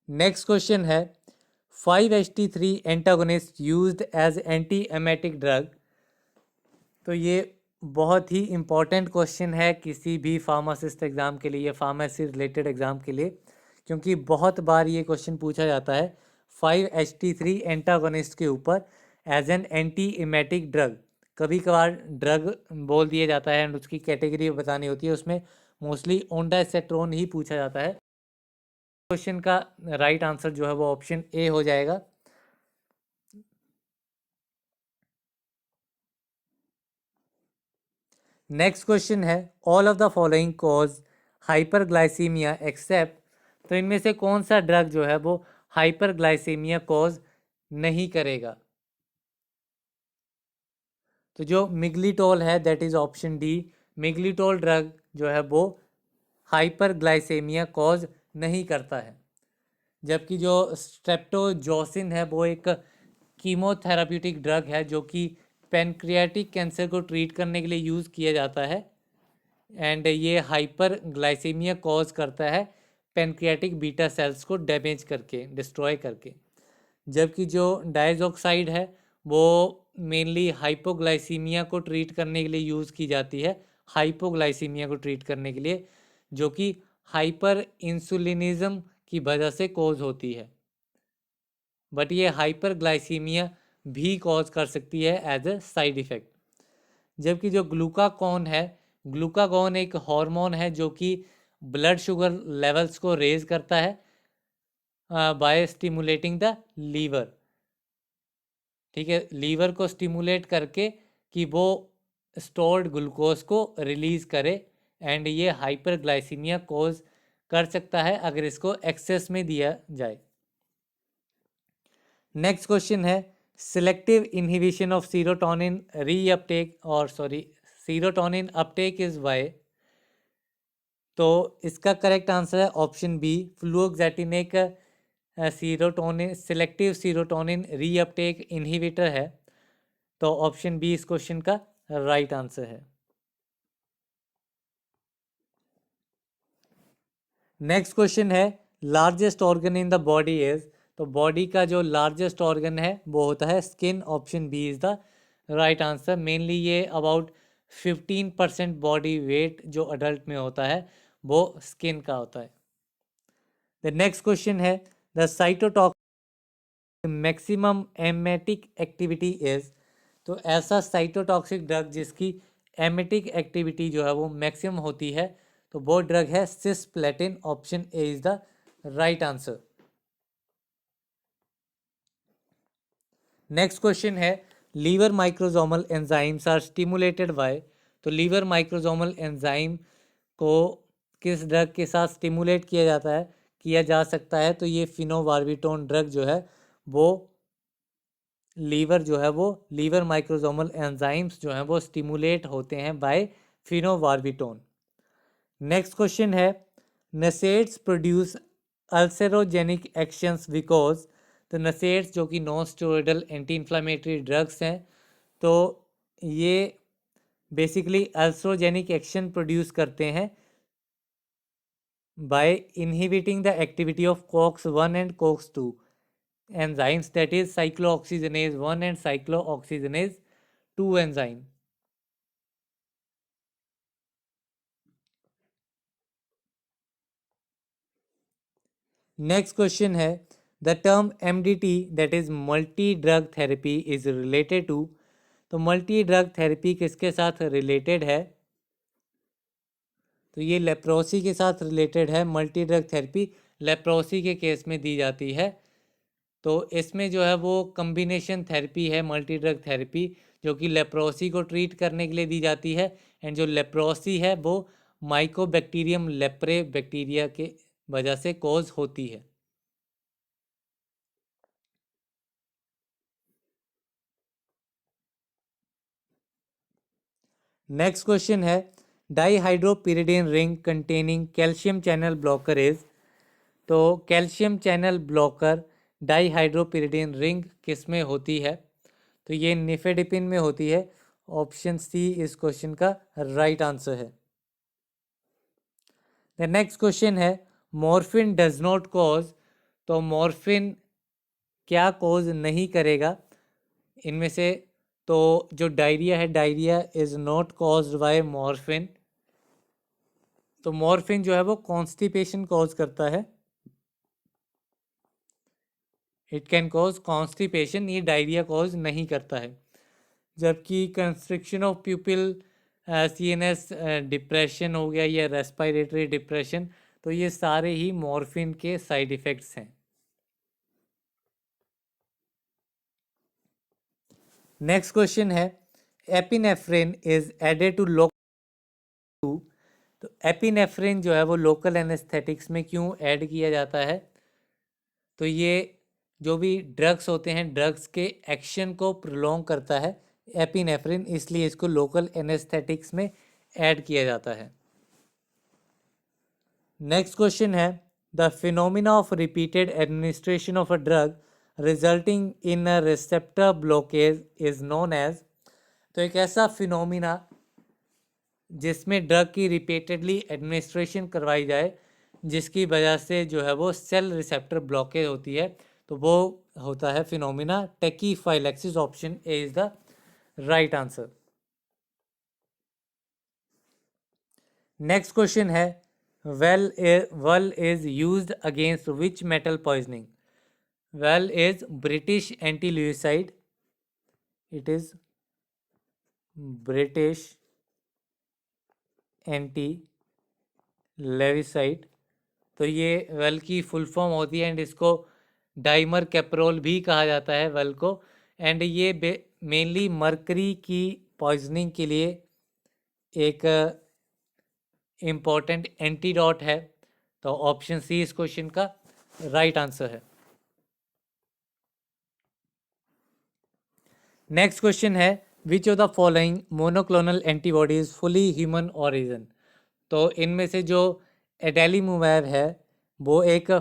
Next question है 5-HT3 antagonist used as anti emetic drug, तो ये बहुत ही इम्पॉर्टेंट क्वेश्चन है किसी भी फार्मासिस्ट एग्ज़ाम के लिए या फार्मेसी रिलेटेड एग्ज़ाम के लिए, क्योंकि बहुत बार ये क्वेश्चन पूछा जाता है 5-HT3 एंटागोनिस्ट के ऊपर as an anti emetic drug. कभी कभार ड्रग बोल दिया जाता है एंड उसकी कैटेगरी बतानी होती है, उसमें मोस्टली ओंडासेट्रोन ही पूछा जाता है। क्वेश्चन का राइट आंसर जो है वो ऑप्शन ए हो जाएगा। नेक्स्ट क्वेश्चन है all of the following cause hyperglycemia except, तो इनमें से कौन सा ड्रग जो है वो हाइपरग्लाइसीमिया कॉज नहीं करेगा, तो जो मिग्लिटोल है that is option D, miglitol drug जो है वो हाइपरग्लाइसेमिया कॉज नहीं करता है। जबकि जो स्ट्रेप्टोजोसिन है वो एक कीमोथेराप्यूटिक ड्रग है जो कि पैनक्रियाटिक कैंसर को ट्रीट करने के लिए यूज़ किया जाता है एंड ये हाइपर ग्लाइसेमिया कॉज करता है पैनक्रियाटिक बीटा सेल्स को डैमेज करके, डिस्ट्रॉय करके। जबकि जो डायजॉक्साइड है वो मेनली हाइपोग्लाइसीमिया को ट्रीट करने के लिए यूज़ की जाती है, हाइपोग्लाइसीमिया को ट्रीट करने के लिए, जो कि हाइपर इंसुलिनिज्म की वजह से कॉज होती है, बट ये हाइपरग्लाइसीमिया भी कॉज कर सकती है एज ए साइड इफ़ेक्ट। जबकि जो ग्लूकागॉन है, ग्लूकागॉन एक हार्मोन है जो कि ब्लड शुगर लेवल्स को रेज करता है बाय स्टिमुलेटिंग द लीवर, ठीक है, लीवर को स्टिमुलेट करके कि वो स्टोर्ड ग्लूकोज को रिलीज करे एंड ये हाइपरग्लाइसीमिया कॉज कर सकता है अगर इसको एक्सेस में दिया जाए। नेक्स्ट क्वेश्चन है selective inhibition of serotonin reuptake और सीरोटोनिन अपटेक इज वाई, तो इसका करेक्ट आंसर है option B, fluoxetine serotonin selective serotonin reuptake inhibitor है, तो ऑप्शन बी इस क्वेश्चन का राइट आंसर है। नेक्स्ट क्वेश्चन है largest organ in the body is, तो बॉडी का जो लार्जेस्ट ऑर्गन है वो होता है skin. Option B is the right answer. Mainly ये अबाउट 15% बॉडी वेट जो अडल्ट में होता है वो स्किन का होता है। द नेक्स्ट क्वेश्चन है the cytotoxic maximum emetic activity is, तो ऐसा साइटोटॉक्सिक ड्रग जिसकी एमेटिक एक्टिविटी जो है वो मैक्सिमम होती है तो वो ड्रग है cisplatin. Option A is the right answer. Next question है liver microsomal enzymes are stimulated by, तो लीवर माइक्रोजोमल एंजाइम को किस ड्रग के साथ स्टिमुलेट किया जा सकता है, तो ये फिनोबार्बिटोन ड्रग जो है वो लीवर माइक्रोजोमल एंजाइम्स जो हैं वो स्टिमुलेट होते हैं बाय फिनोबार्बिटोन। नेक्स्ट क्वेश्चन है नसेट्स प्रोड्यूस अल्सरोजेनिक एक्शंस बिकॉज, तो नसेट्स जो कि non steroidal anti inflammatory drugs हैं तो ये बेसिकली अल्सरोजेनिक एक्शन प्रोड्यूस करते हैं by inhibiting the activity of COX-1 and COX-2 enzymes, that is cyclooxygenase 1 and cyclooxygenase 2 enzyme. Next question है the term MDT that is multi drug therapy is related to, तो multi drug therapy किसके साथ related है, तो ये leprosy के साथ related है। मल्टी ड्रग थेरेपी लेप्रोसी के केस में दी जाती है, तो इसमें जो है वो कम्बिनेशन थेरेपी है मल्टी ड्रग थेरेपी जो कि लेप्रोसी को ट्रीट करने के लिए दी जाती है। एंड जो लेप्रोसी है वो माइकोबैक्टीरियम लेप्रे बैक्टीरिया के वजह से कॉज होती है। नेक्स्ट क्वेश्चन है dihydropyridine ring containing calcium channel blocker is, तो calcium channel blocker dihydropyridine ring किस में होती है, तो ये निफेडिपिन में होती है। ऑप्शन सी इस क्वेश्चन का राइट आंसर है। द नेक्स्ट क्वेश्चन है मॉर्फिन डज नॉट कॉज, तो मॉर्फिन क्या कॉज नहीं करेगा इनमें से, तो जो डायरिया है diarrhoea is not caused by morphine, तो मॉर्फिन जो है वो कॉन्स्टिपेशन कॉज करता है, इट कैन कॉज कॉन्स्टिपेशन, ये डायरिया कॉज नहीं करता है। जबकि कंस्ट्रिक्शन ऑफ प्यूपिल, CNS डिप्रेशन हो गया या रेस्पिरेटरी डिप्रेशन, तो ये सारे ही मॉर्फिन के साइड इफ़ेक्ट्स हैं। नेक्स्ट क्वेश्चन है epinephrine is added to local, तो एपिनेफ्रिन जो है वो लोकल एनेस्थेटिक्स में क्यों ऐड किया जाता है, तो ये जो भी ड्रग्स होते हैं ड्रग्स के एक्शन को प्रोलॉन्ग करता है एपिनेफ्रिन, इसलिए इसको लोकल एनेस्थेटिक्स में ऐड किया जाता है। नेक्स्ट क्वेश्चन है the phenomena of repeated administration of a drug resulting in a receptor blockage is known as, तो एक ऐसा फिनोमिना जिसमें ड्रग की रिपीटेडली एडमिनिस्ट्रेशन करवाई जाए जिसकी वजह से जो है वो सेल रिसेप्टर ब्लॉकेज होती है, तो वो होता है phenomena tachyphylaxis. Option A is the right answer. Next question है BAL is used against which metal poisoning, BAL is British anti lewisite, it is British anti lewisite, तो ये वेल की फुल फॉर्म होती है एंड इसको dimer कैप्रोल भी कहा जाता है वेल को, एंड ये मेनली मरकरी की पॉइजनिंग के लिए एक इम्पॉर्टेंट एंटीडोट है, तो ऑप्शन सी इस क्वेश्चन का राइट आंसर है। नेक्स्ट क्वेश्चन है which of the following monoclonal antibodies fully human origin, तो इनमें से जो एडेलीमुवैब है वो एक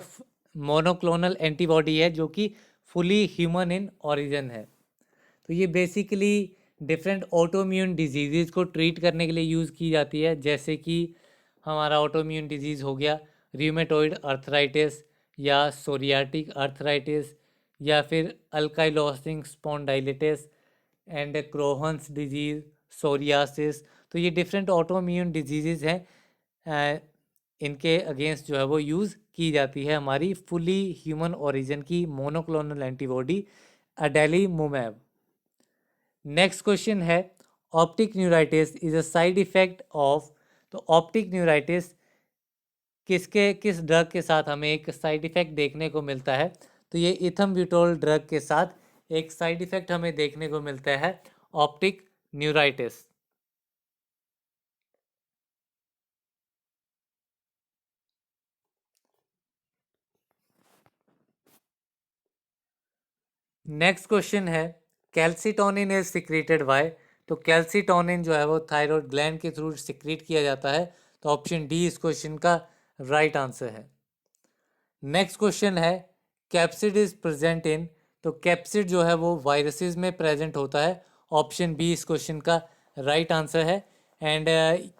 मोनोक्लोनल एंटीबॉडी है जो कि फुली ह्यूमन इन ओरिजिन है, तो ये बेसिकली डिफरेंट ऑटोइम्यून डिजीज़ को ट्रीट करने के लिए यूज़ की जाती है, जैसे कि हमारा ऑटोइम्यून डिजीज़ हो गया र्यूमेटॉइड अर्थराइटिस या सोरियाटिक अर्थराइटिस या फिर अल्काइलोसिंग स्पॉन्डाइलिटिस एंड क्रोहन्स डिजीज़, सोरियासिस। तो ये डिफरेंट ऑटोइम्यून डिजीज़ हैं, इनके अगेंस्ट जो है वो यूज़ की जाती है हमारी फुली ह्यूमन ओरिजिन की मोनोक्लोनल एंटीबॉडी अडेलीमुमैब। नेक्स्ट क्वेश्चन है optic neuritis is a side effect of. तो ऑप्टिक न्यूराइटिस किस ड्रग के साथ हमें एक साइड इफेक्ट देखने को मिलता है? तो ये इथम्ब्यूटोल ड्रग के साथ एक साइड इफेक्ट हमें देखने को मिलता है, ऑप्टिक न्यूराइटिस। नेक्स्ट क्वेश्चन है कैल्सिटोनिन इज सिक्रेटेड बाय। तो कैल्सिटोनिन जो है वो थायराइड ग्लैंड के थ्रू सिक्रेट किया जाता है। तो ऑप्शन डी इस क्वेश्चन का राइट आंसर है। नेक्स्ट क्वेश्चन है कैप्सिड इज प्रेजेंट इन। तो कैप्सिड जो है वो वायरसेस में प्रेजेंट होता है। ऑप्शन बी इस क्वेश्चन का राइट आंसर है। एंड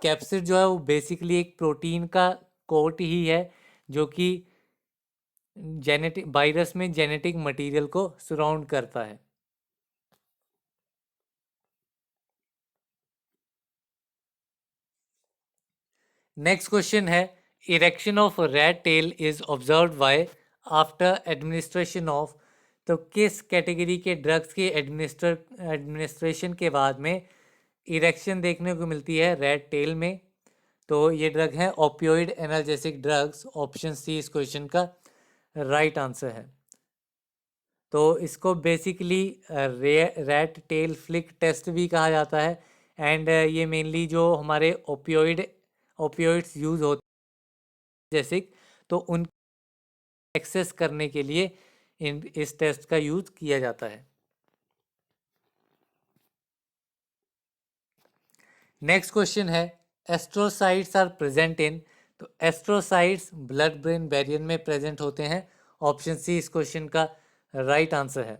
कैप्सिड जो है वो बेसिकली एक प्रोटीन का कोट ही है जो कि जेनेटिक वायरस में जेनेटिक मटेरियल को सराउंड करता है। नेक्स्ट क्वेश्चन है erection of rat tail is observed by after administration of. तो किस कैटेगरी के ड्रग्स के एडमिनिस्ट्रेशन के बाद में इरेक्शन देखने को मिलती है रैट टेल में? तो ये ड्रग है opioid analgesic drugs. Option C इस क्वेश्चन का राइट आंसर है। तो इसको basically rat tail flick test भी कहा जाता है। एंड ये मेनली जो हमारे ओपियोइड्स यूज़ होते हैं जैसे, तो उन एक्सेस करने के लिए इस टेस्ट का यूज़ किया जाता है। नेक्स्ट क्वेश्चन है एस्ट्रोसाइट्स आर प्रेजेंट इन। तो एस्ट्रोसाइट्स ब्लड ब्रेन बैरियर में प्रेजेंट होते हैं। ऑप्शन सी इस क्वेश्चन का राइट आंसर है।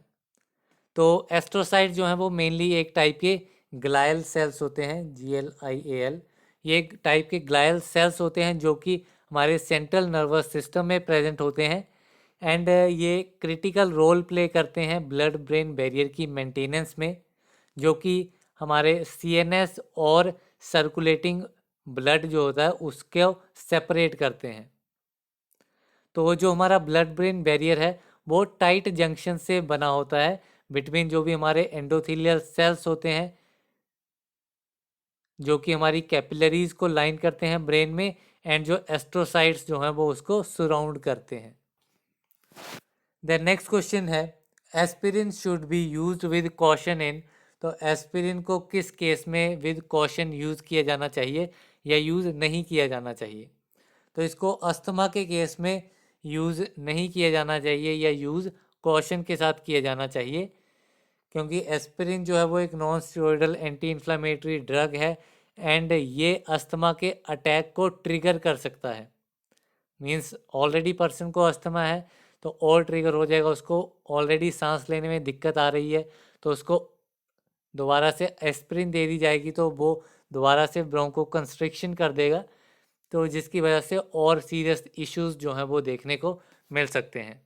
तो एस्ट्रोसाइट जो है वो मेनली एक टाइप के ग्लायल सेल्स होते हैं, GLIAL। ये एक टाइप के ग्लायल सेल्स होते हैं जो कि हमारे सेंट्रल नर्वस सिस्टम में प्रेजेंट होते हैं। एंड ये क्रिटिकल रोल प्ले करते हैं ब्लड ब्रेन बैरियर की मेंटेनेंस में, जो कि हमारे CNS और सर्कुलेटिंग ब्लड जो होता है उसको सेपरेट करते हैं। तो जो हमारा ब्लड ब्रेन बैरियर है वो टाइट जंक्शन से बना होता है बिटवीन जो भी हमारे एंडोथेलियल सेल्स होते हैं जो कि हमारी कैपिलरीज को लाइन करते हैं ब्रेन में, एंड जो एस्ट्रोसाइट्स जो हैं वो उसको सराउंड करते हैं। द नेक्स्ट क्वेश्चन है aspirin should be used with caution in. तो एस्पिरिन को किस केस में विद कॉशन यूज़ किया जाना चाहिए या यूज़ नहीं किया जाना चाहिए? तो इसको अस्थमा के केस में यूज़ नहीं किया जाना चाहिए या यूज़ कॉशन के साथ किया जाना चाहिए, क्योंकि एस्पिरिन जो है वो एक non steroidal anti inflammatory drug है एंड ये अस्थमा के अटैक को ट्रिगर कर सकता है। मींस ऑलरेडी पर्सन को अस्थमा है तो और ट्रिगर हो जाएगा, उसको ऑलरेडी सांस लेने में दिक्कत आ रही है तो उसको दोबारा से एस्पिरिन दे दी जाएगी तो वो दोबारा से ब्रोंको कंस्ट्रिक्शन कर देगा, तो जिसकी वजह से और सीरियस इश्यूज जो हैं वो देखने को मिल सकते हैं।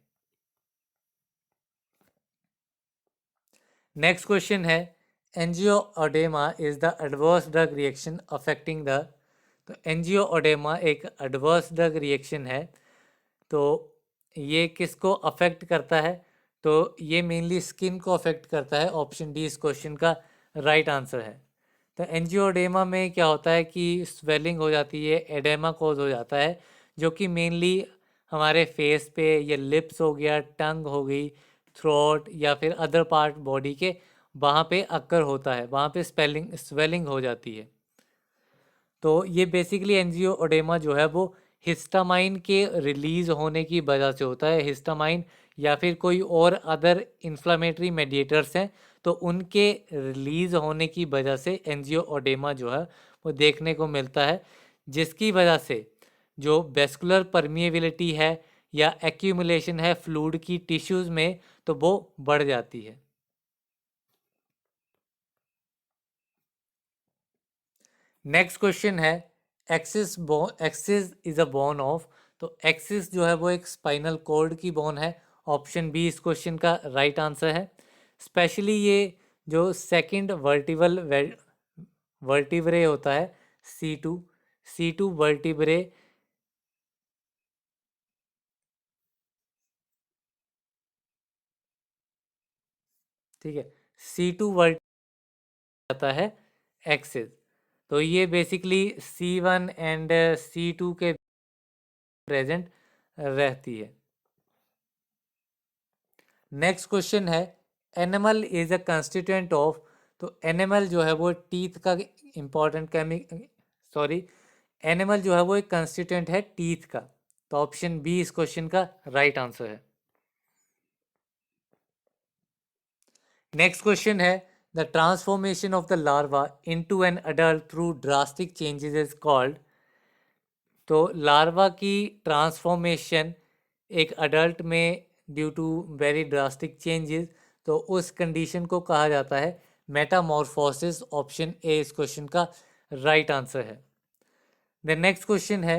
नेक्स्ट क्वेश्चन है angioedema is the adverse drug reaction affecting the. तो एंजियोओडेमा एक एडवर्स ड्रग रिएक्शन है, तो ये किसको अफेक्ट करता है? तो ये मेनली स्किन को अफेक्ट करता है। ऑप्शन डी इस क्वेश्चन का राइट आंसर है। तो एंजियोडेमा में क्या होता है कि स्वेलिंग हो जाती है, एडेमा कोज हो जाता है, जो कि मेनली हमारे फेस पे या लिप्स हो गया, टंग हो गई, थ्रोट या फिर अदर पार्ट बॉडी के वहाँ पे अक्कर होता है, वहाँ पे स्वेलिंग हो जाती है। तो ये बेसिकली एंजियोडेमा जो है वो हिस्टामाइन के रिलीज होने की वजह से होता है। हिस्टामाइन या फिर कोई और अदर इन्फ्लामेटरी मेडिएटर्स हैं तो उनके रिलीज होने की वजह से एंजियोडेमा जो है वो देखने को मिलता है, जिसकी वजह से जो वेस्कुलर परमिएबिलिटी है या एक्यूमुलेशन है फ्लूइड की टिश्यूज़ में तो वो बढ़ जाती है। नेक्स्ट क्वेश्चन है axis is a bone of. तो एक्सिस जो है वो एक स्पाइनल कॉर्ड की बोन है। ऑप्शन बी इस क्वेश्चन का राइट आंसर है। स्पेशली ये जो सेकंड वर्टिब्रे होता है, सी टू वर्टिब्रे, ठीक है, सी टू वर्ट आता है एक्सिस। तो ये बेसिकली सी1 एंड सी2 के प्रेजेंट रहती है। नेक्स्ट क्वेश्चन है animal is a constituent of. तो एनिमल जो है वो टीथ का इंपॉर्टेंट सॉरी, एनिमल जो है वो एक कंस्टिट्यूएंट है टीथ का। तो ऑप्शन बी इस क्वेश्चन का राइट आंसर है। नेक्स्ट क्वेश्चन है the transformation of the larva into an adult through drastic changes is called. तो लार्वा की ट्रांसफॉर्मेशन एक अडल्ट में due to very drastic changes, तो उस कंडीशन को कहा जाता है मेटामॉर्फोसिस। ऑप्शन ए इस क्वेश्चन का राइट आंसर है। द नेक्स्ट क्वेश्चन है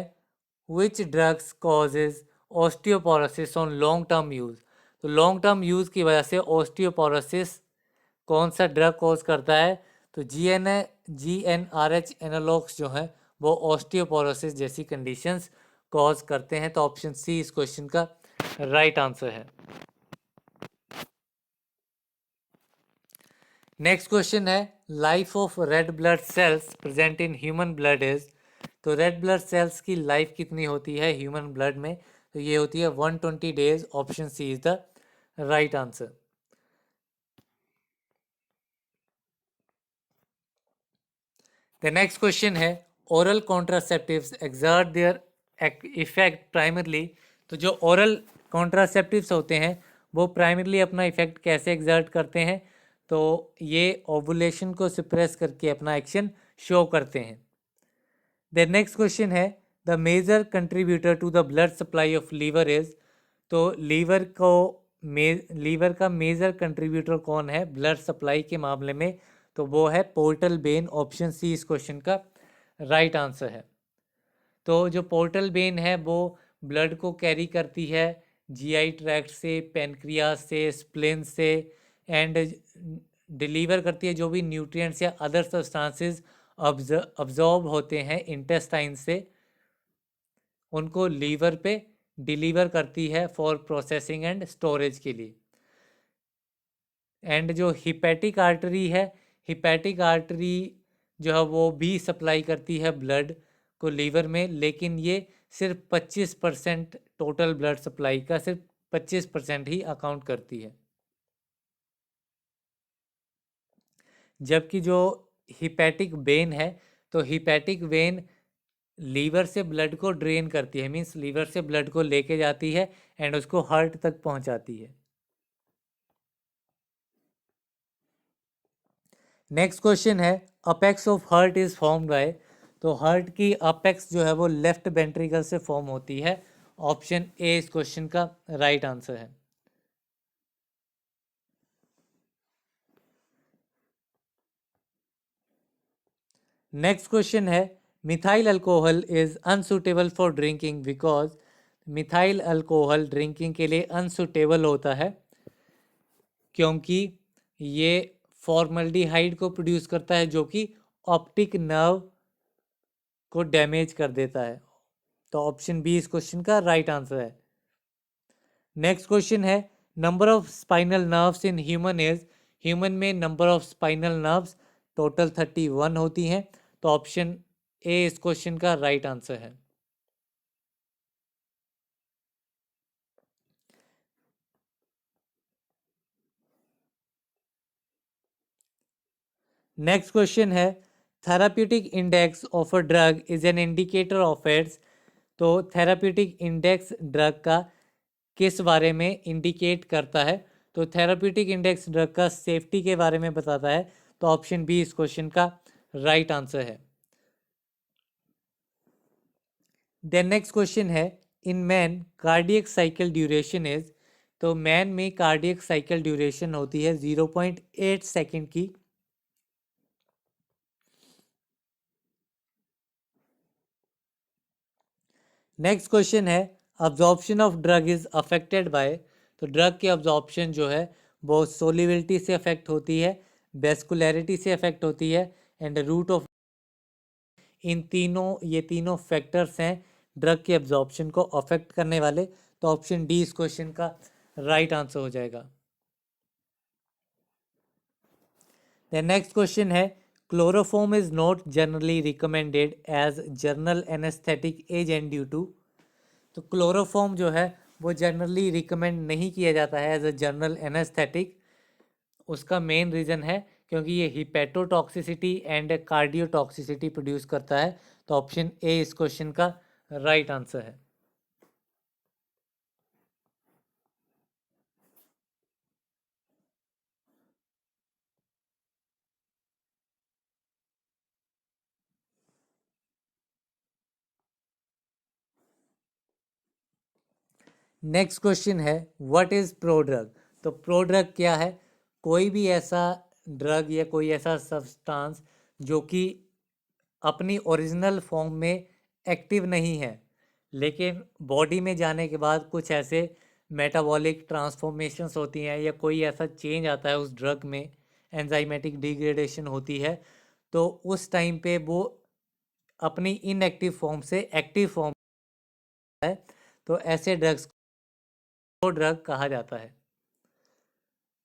which drugs causes osteoporosis on long term use. तो लॉन्ग टर्म यूज की वजह से ऑस्टियोपोरोसिस कौन सा ड्रग कॉज करता है? तो GnRH एनालॉग्स जो हैं वो ऑस्टियोपोरोसिस जैसी कंडीशंस कॉज करते हैं। तो ऑप्शन सी इस क्वेश्चन का राइट आंसर है। नेक्स्ट क्वेश्चन है life of red blood cells present in human blood is. तो रेड ब्लड सेल्स की लाइफ कितनी होती है ह्यूमन ब्लड में? तो ये होती है 120 days. Option C is the right answer. The next question है oral contraceptives exert their effect primarily. तो जो ओरल कॉन्ट्रासेप्टिव्स होते हैं वो प्राइमरली अपना इफेक्ट कैसे एक्सर्ट करते हैं? तो ये ओवुलेशन को सप्रेस करके अपना एक्शन शो करते हैं। द नेक्स्ट क्वेश्चन है the major contributor to the blood supply of liver is. तो लीवर का मेजर कंट्रीब्यूटर कौन है ब्लड सप्लाई के मामले में? तो वो है पोर्टल वेन। ऑप्शन सी इस क्वेश्चन का राइट आंसर है। तो जो पोर्टल वेन है वो ब्लड को कैरी करती है जीआई ट्रैक्ट से, पेनक्रियास से, स्प्लेन से, एंड डिलीवर करती है जो भी न्यूट्रिएंट्स या अदर सब्सटेंसेस अब्जॉर्ब होते हैं इंटेस्टाइन से, उनको लीवर पे डिलीवर करती है फॉर प्रोसेसिंग एंड स्टोरेज के लिए। एंड जो हिपैटिक आर्टरी है, हिपैटिक आर्टरी जो है वो भी सप्लाई करती है ब्लड को लीवर में, लेकिन ये सिर्फ 25% टोटल ब्लड सप्लाई का सिर्फ 25% ही अकाउंट करती है। जबकि जो हिपैटिक वेन है, तो हिपैटिक वेन लीवर से ब्लड को ड्रेन करती है, मीन्स लीवर से ब्लड को लेके जाती है एंड उसको हार्ट तक पहुंचाती है। नेक्स्ट क्वेश्चन है apex of heart is form by. तो हार्ट की अपेक्स जो है वो लेफ्ट वेंट्रिकल से फॉर्म होती है। ऑप्शन ए इस क्वेश्चन का राइट आंसर है। नेक्स्ट क्वेश्चन है methyl alcohol is unsuitable for drinking because. Methyl alcohol drinking के लिए अनसुटेबल होता है क्योंकि ये फॉर्मल्डिहाइड को प्रोड्यूस करता है जो कि ऑप्टिक नर्व को डैमेज कर देता है। तो ऑप्शन बी इस क्वेश्चन का राइट आंसर है। नेक्स्ट क्वेश्चन है number of spinal nerves in human is. Human में number of spinal nerves total 31 होती हैं। तो ऑप्शन ए इस क्वेश्चन का राइट आंसर है। नेक्स्ट क्वेश्चन है therapeutic index of a drug is an indicator of its. तो थेराप्यूटिक इंडेक्स ड्रग का किस बारे में इंडिकेट करता है? तो थेराप्यूटिक इंडेक्स ड्रग का सेफ्टी के बारे में बताता है। तो ऑप्शन बी इस क्वेश्चन का राइट आंसर है। देन नेक्स्ट क्वेश्चन है in man cardiac cycle duration is. तो मैन में कार्डियक साइकिल ड्यूरेशन होती है 0.8 सेकेंड की। नेक्स्ट क्वेश्चन है absorption of drug is affected by. तो ड्रग की अब्जॉर्प्शन जो है वो सोलिबिलिटी से अफेक्ट होती है, वेस्कुलैरिटी से अफेक्ट होती है एंड रूट ऑफ। इन तीनों, ये तीनों फैक्टर्स हैं ड्रग की एब्जॉर्प्शन को अफेक्ट करने वाले। तो ऑप्शन डी इस क्वेश्चन का राइट आंसर हो जाएगा। द नेक्स्ट क्वेश्चन है chloroform is not generally recommended as general anaesthetic agent due to. तो क्लोरोफॉर्म जो है वो जनरली रिकमेंड नहीं किया जाता है एज अ जर्नल एनेस्थेटिक। उसका मेन रीज़न है क्योंकि ये हिपेटोटॉक्सिसिटी एंड कार्डियोटॉक्सिसिटी प्रोड्यूस करता है। तो ऑप्शन ए इस क्वेश्चन का राइट आंसर है। नेक्स्ट क्वेश्चन है व्हाट इज प्रोड्रग। तो प्रोड्रग क्या है? कोई भी ऐसा ड्रग या कोई ऐसा सब्सटेंस जो कि अपनी ओरिजिनल फॉर्म में एक्टिव नहीं है, लेकिन बॉडी में जाने के बाद कुछ ऐसे मेटाबॉलिक ट्रांसफॉर्मेशंस होती हैं या कोई ऐसा चेंज आता है उस ड्रग में, एंजाइमेटिक डिग्रेडेशन होती है, तो उस टाइम पे वो अपनी इनएक्टिव फॉर्म से एक्टिव फॉर्म है। तो ऐसे ड्रग्स को ड्रग कहा जाता है।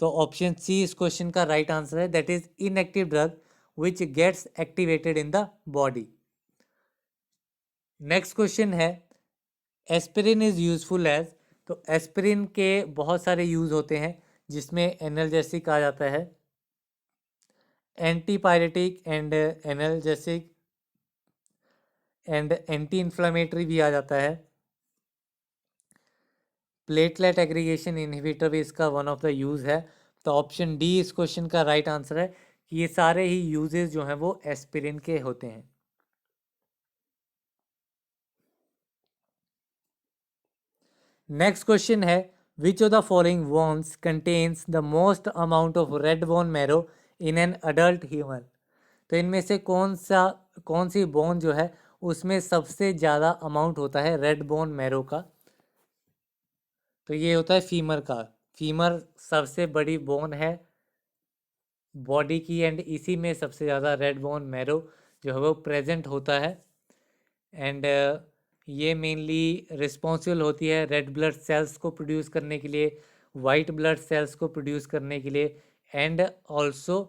तो ऑप्शन सी इस क्वेश्चन का राइट आंसर है, that is inactive drug which gets activated in the body. Next question है एस्पिरिन इज यूजफुल एज। तो एस्पिरिन के बहुत सारे यूज होते हैं जिसमें एनाल्जेसिक आ जाता है, antipyretic and analgesic and anti inflammatory भी आ जाता है, प्लेटलेट एग्रीगेशन इनहिबिटर भी इसका वन ऑफ द यूज़ है। तो ऑप्शन डी इस क्वेश्चन का राइट आंसर है कि ये सारे ही यूजेस जो हैं वो एस्पिरिन के होते हैं। नेक्स्ट क्वेश्चन है which of the following bones contains the most amount of red bone marrow in an adult human. तो इनमें से कौन सी बोन जो है उसमें सबसे ज़्यादा अमाउंट होता है रेड बोन मैरो का? तो ये होता है फीमर का। फीमर सबसे बड़ी बोन है बॉडी की एंड इसी में सबसे ज़्यादा रेड बोन मैरो जो है वो प्रेजेंट होता है। एंड ये मेनली रिस्पॉन्सिबल होती है रेड ब्लड सेल्स को प्रोड्यूस करने के लिए, वाइट ब्लड सेल्स को प्रोड्यूस करने के लिए, एंड ऑल्सो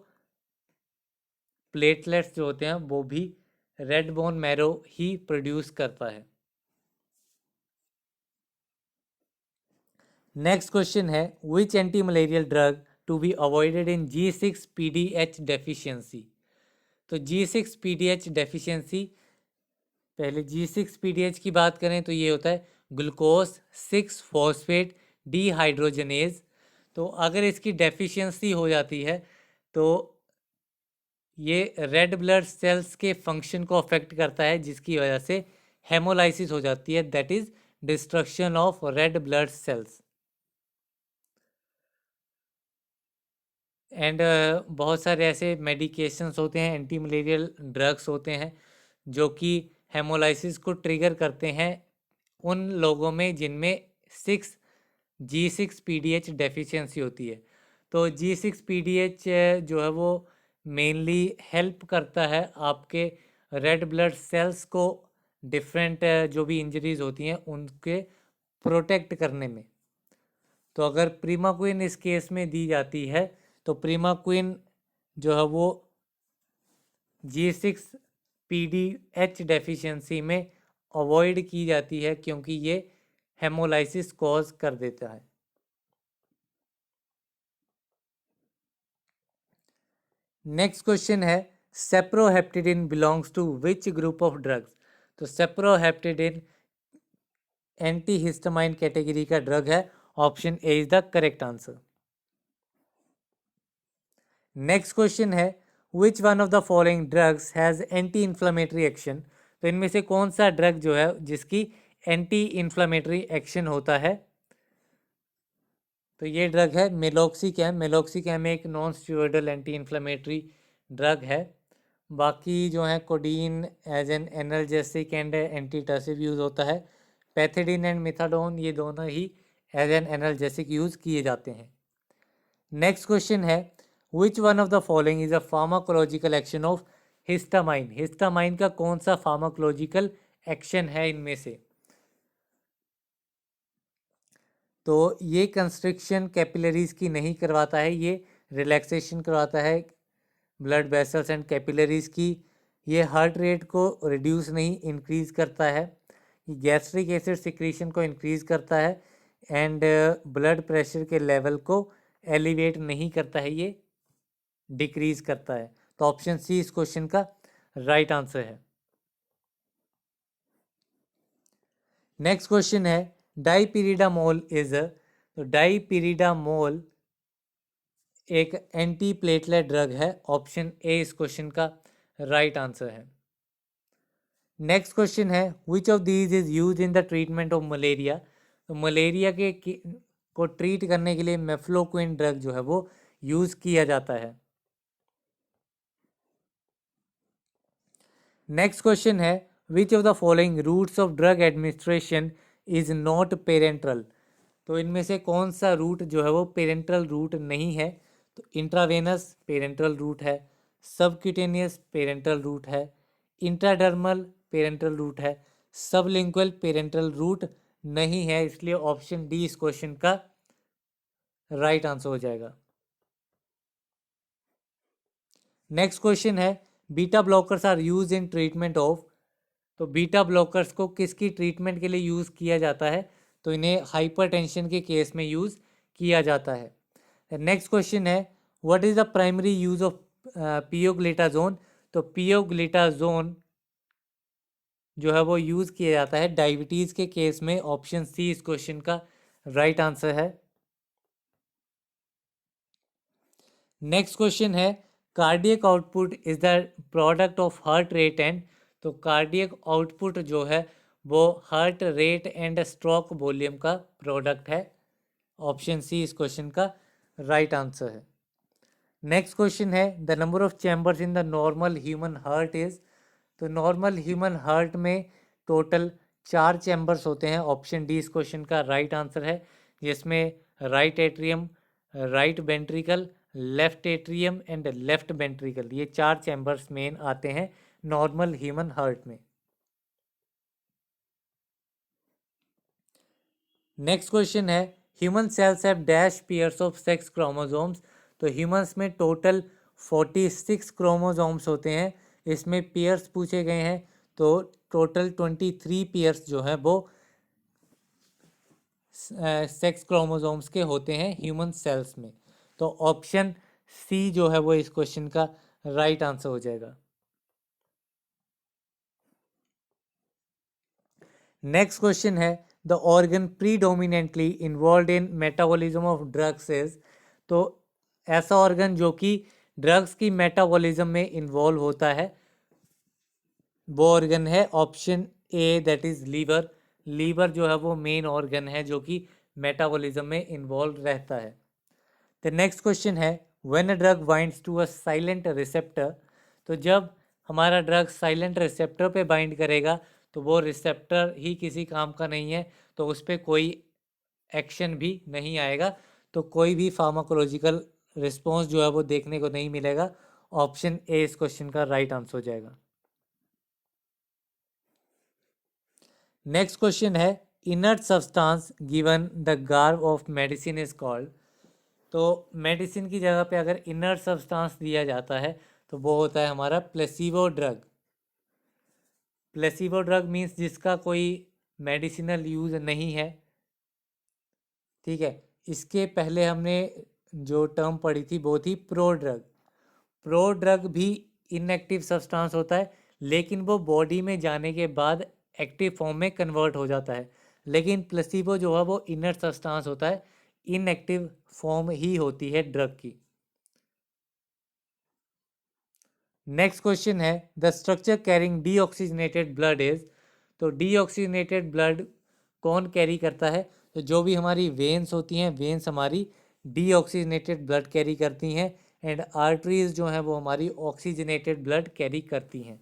प्लेटलेट्स जो होते हैं वो भी रेड बोन मैरो ही प्रोड्यूस करता है। नेक्स्ट क्वेश्चन है which anti malarial drug to be avoided in G6PD-H deficiency. तो G6PD-H डेफिशिएंसी, पहले G6PD-H की बात करें तो ये होता है ग्लूकोज 6 फॉस्फेट डीहाइड्रोजनेज। तो अगर इसकी डेफिशिएंसी हो जाती है तो ये रेड ब्लड सेल्स के फंक्शन को अफेक्ट करता है, जिसकी वजह से हेमोलाइसिस हो जाती है, that is destruction of red blood cells. And बहुत सारे ऐसे मेडिकेशंस होते हैं, एंटी मलेरियल ड्रग्स होते हैं जो कि हेमोलाइसिस को ट्रिगर करते हैं उन लोगों में जिनमें G6PD-H डेफिशिएंसी होती है। तो G6PD-H जो है वो मेनली हेल्प करता है आपके रेड ब्लड सेल्स को डिफरेंट जो भी इंजरीज होती हैं उनके प्रोटेक्ट करने में। तो अगर प्रीमाक्विन इस केस में दी जाती है तो प्रीमाक्विन जो है वो G6PD-H डेफिशिएंसी में अवॉइड की जाती है क्योंकि ये हेमोलाइसिस कॉज कर देता है। नेक्स्ट क्वेश्चन है cyproheptadine belongs to which group of drugs. तो सेप्रोहेप्टिडिन एंटी हिस्टामाइन कैटेगरी का ड्रग है, option A is the correct answer. Next question है which one of the following drugs has anti inflammatory action. तो इनमें से कौन सा ड्रग जो है जिसकी एंटी इन्फ्लामेटरी एक्शन होता है? तो ये ड्रग है मेलोक्सिकैम। मेलोक्सिकैम एक non steroidal anti inflammatory drug है। बाकी जो है codeine as an analgesic and antitussive use होता है। पैथिडीन एंड मिथाडोन ये दोनों ही एज एन एनाल्जेसिक यूज किए जाते हैं। नेक्स्ट क्वेश्चन है which one of the following is a pharmacological action of histamine. Histamine का कौन सा फार्माकोलॉजिकल एक्शन है इनमें से? तो ये कंस्ट्रिक्शन कैपिलरीज की नहीं करवाता है, ये रिलैक्सेशन करवाता है ब्लड वेसल्स एंड कैपिलरीज की। ये हार्ट रेट को रिड्यूस नहीं इंक्रीज करता है, ये गैस्ट्रिक एसिड सिक्रीशन को इंक्रीज करता है एंड ब्लड प्रेशर के लेवल को एलिवेट नहीं करता है, ये डिक्रीज करता है। तो ऑप्शन सी इस क्वेश्चन का राइट आंसर है। नेक्स्ट क्वेश्चन है डाइपिरिडामोल इज, तो डाइपिरिडामोल एक एंटी प्लेटलेट ड्रग है। ऑप्शन ए इस क्वेश्चन का राइट आंसर है। नेक्स्ट क्वेश्चन है which of these is use in the treatment of malaria. तो मलेरिया को ट्रीट करने के लिए मेफ्लोक्विन ड्रग जो है वो यूज किया जाता है। नेक्स्ट क्वेश्चन है which of the following routes of drug administration is not parenteral. तो इनमें से कौन सा रूट जो है वो पेरेंट्रल रूट नहीं है? तो इंट्रावेनस पेरेंट्रल रूट है, सबक्यूटेनियस पेरेंट्रल रूट है, इंट्राडर्मल पेरेंट्रल रूट है, सबलिंगुअल पेरेंट्रल रूट नहीं है, इसलिए ऑप्शन डी इस क्वेश्चन का राइट आंसर हो जाएगा। नेक्स्ट क्वेश्चन है beta blockers are use in treatment of. तो बीटा ब्लॉकर्स को किसकी ट्रीटमेंट के लिए यूज किया जाता है? तो इन्हें हाइपरटेंशन के केस में यूज किया जाता है। नेक्स्ट क्वेश्चन है what is the primary use of pioglitazone. तो पियोग्लिटाजोन जो है वो यूज किया जाता है डायबिटीज के केस में। ऑप्शन सी इस क्वेश्चन का राइट आंसर है। नेक्स्ट क्वेश्चन है cardiac output is the product of heart rate and. तो कार्डियक आउटपुट जो है वो heart rate and stroke volume का प्रोडक्ट है। ऑप्शन सी इस क्वेश्चन का राइट आंसर है। नेक्स्ट क्वेश्चन है the number of chambers in the normal human heart is. तो नॉर्मल ह्यूमन हार्ट में टोटल 4 चैम्बर्स होते हैं। ऑप्शन डी इस क्वेश्चन का राइट आंसर है, जिसमें right atrium, right ventricle, left atrium and left ventricle, ये 4 चैम्बर्स मेन आते हैं नॉर्मल ह्यूमन हार्ट में। नेक्स्ट क्वेश्चन है human cells have dash pairs of sex chromosomes. तो ह्यूमंस में टोटल 46 क्रोमोसोम्स होते हैं, इसमें पेयर्स पूछे गए हैं। तो टोटल 23 पेयर्स जो हैं वो सेक्स क्रोमोसोम्स के होते हैं ह्यूमन सेल्स में। तो ऑप्शन सी जो है वो इस क्वेश्चन का राइट आंसर हो जाएगा। नेक्स्ट क्वेश्चन है the organ predominantly involve in metabolism of drugs is. तो ऐसा ऑर्गन जो कि ड्रग्स की मेटाबॉलिज्म में इन्वॉल्व होता है वो ऑर्गन है option A that is liver. Liver जो है वो मेन ऑर्गन है जो कि मेटाबॉलिज्म में इन्वॉल्व रहता है। द नेक्स्ट क्वेश्चन है when a drug binds to a silent receptor. तो जब हमारा ड्रग साइलेंट रिसेप्टर पे बाइंड करेगा तो वो रिसेप्टर ही किसी काम का नहीं है, तो उस पर कोई एक्शन भी नहीं आएगा, तो कोई भी फार्माकोलॉजिकल रिस्पॉन्स जो है वो देखने को नहीं मिलेगा। ऑप्शन ए इस क्वेश्चन का राइट आंसर हो जाएगा। नेक्स्ट क्वेश्चन है inert substance given the garb of medicine is called. तो मेडिसिन की जगह पे अगर इनर्ट सब्सटेंस दिया जाता है तो वो होता है हमारा placebo drug. Placebo drug means जिसका कोई मेडिसिनल यूज नहीं है, ठीक है। इसके पहले हमने जो टर्म पढ़ी थी वो थी प्रो ड्रग। प्रो ड्रग भी इनएक्टिव सब्सटेंस होता है, लेकिन वो बॉडी में जाने के बाद एक्टिव फॉर्म में कन्वर्ट हो जाता है। लेकिन प्लेसिबो जो है वो इनर्ट सब्सटेंस होता है, इनएक्टिव फॉर्म ही होती है ड्रग की। नेक्स्ट क्वेश्चन है the structure carrying deoxygenated blood is. तो डीऑक्सीजनेटेड ब्लड कौन कैरी करता है? तो जो भी हमारी वेन्स होती हैं, वेन्स हमारी डीऑक्सीजनेटेड ब्लड कैरी करती हैं एंड आर्टरीज जो हैं वो हमारी ऑक्सीजनेटेड ब्लड कैरी करती हैं।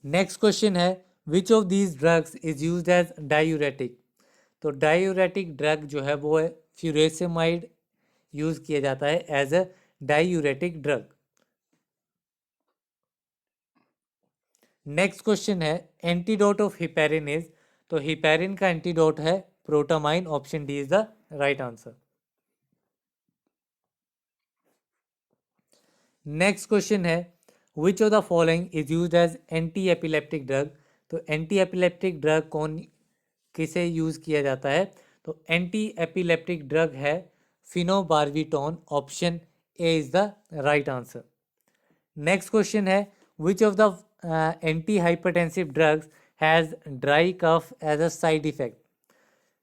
नेक्स्ट क्वेश्चन है which of these drugs is used as diuretic. तो डायूरेटिक ड्रग जो है वो है फ्यूरेसेमाइड यूज किया जाता है as a diuretic drug. Next question है एंटीडोट ऑफ हिपेरिन इज। तो हिपेरिन का एंटीडोट है protamine. Option D is the right answer. Next question है which of the following is used as anti epileptic drug. तो anti epileptic drug कौन किसे use किया जाता है। तो एंटी एपिलेप्टिक ड्रग है phenobarbitone. Option A is the right answer. Next question है which of the anti hypertensive drugs has dry cough as a side effect.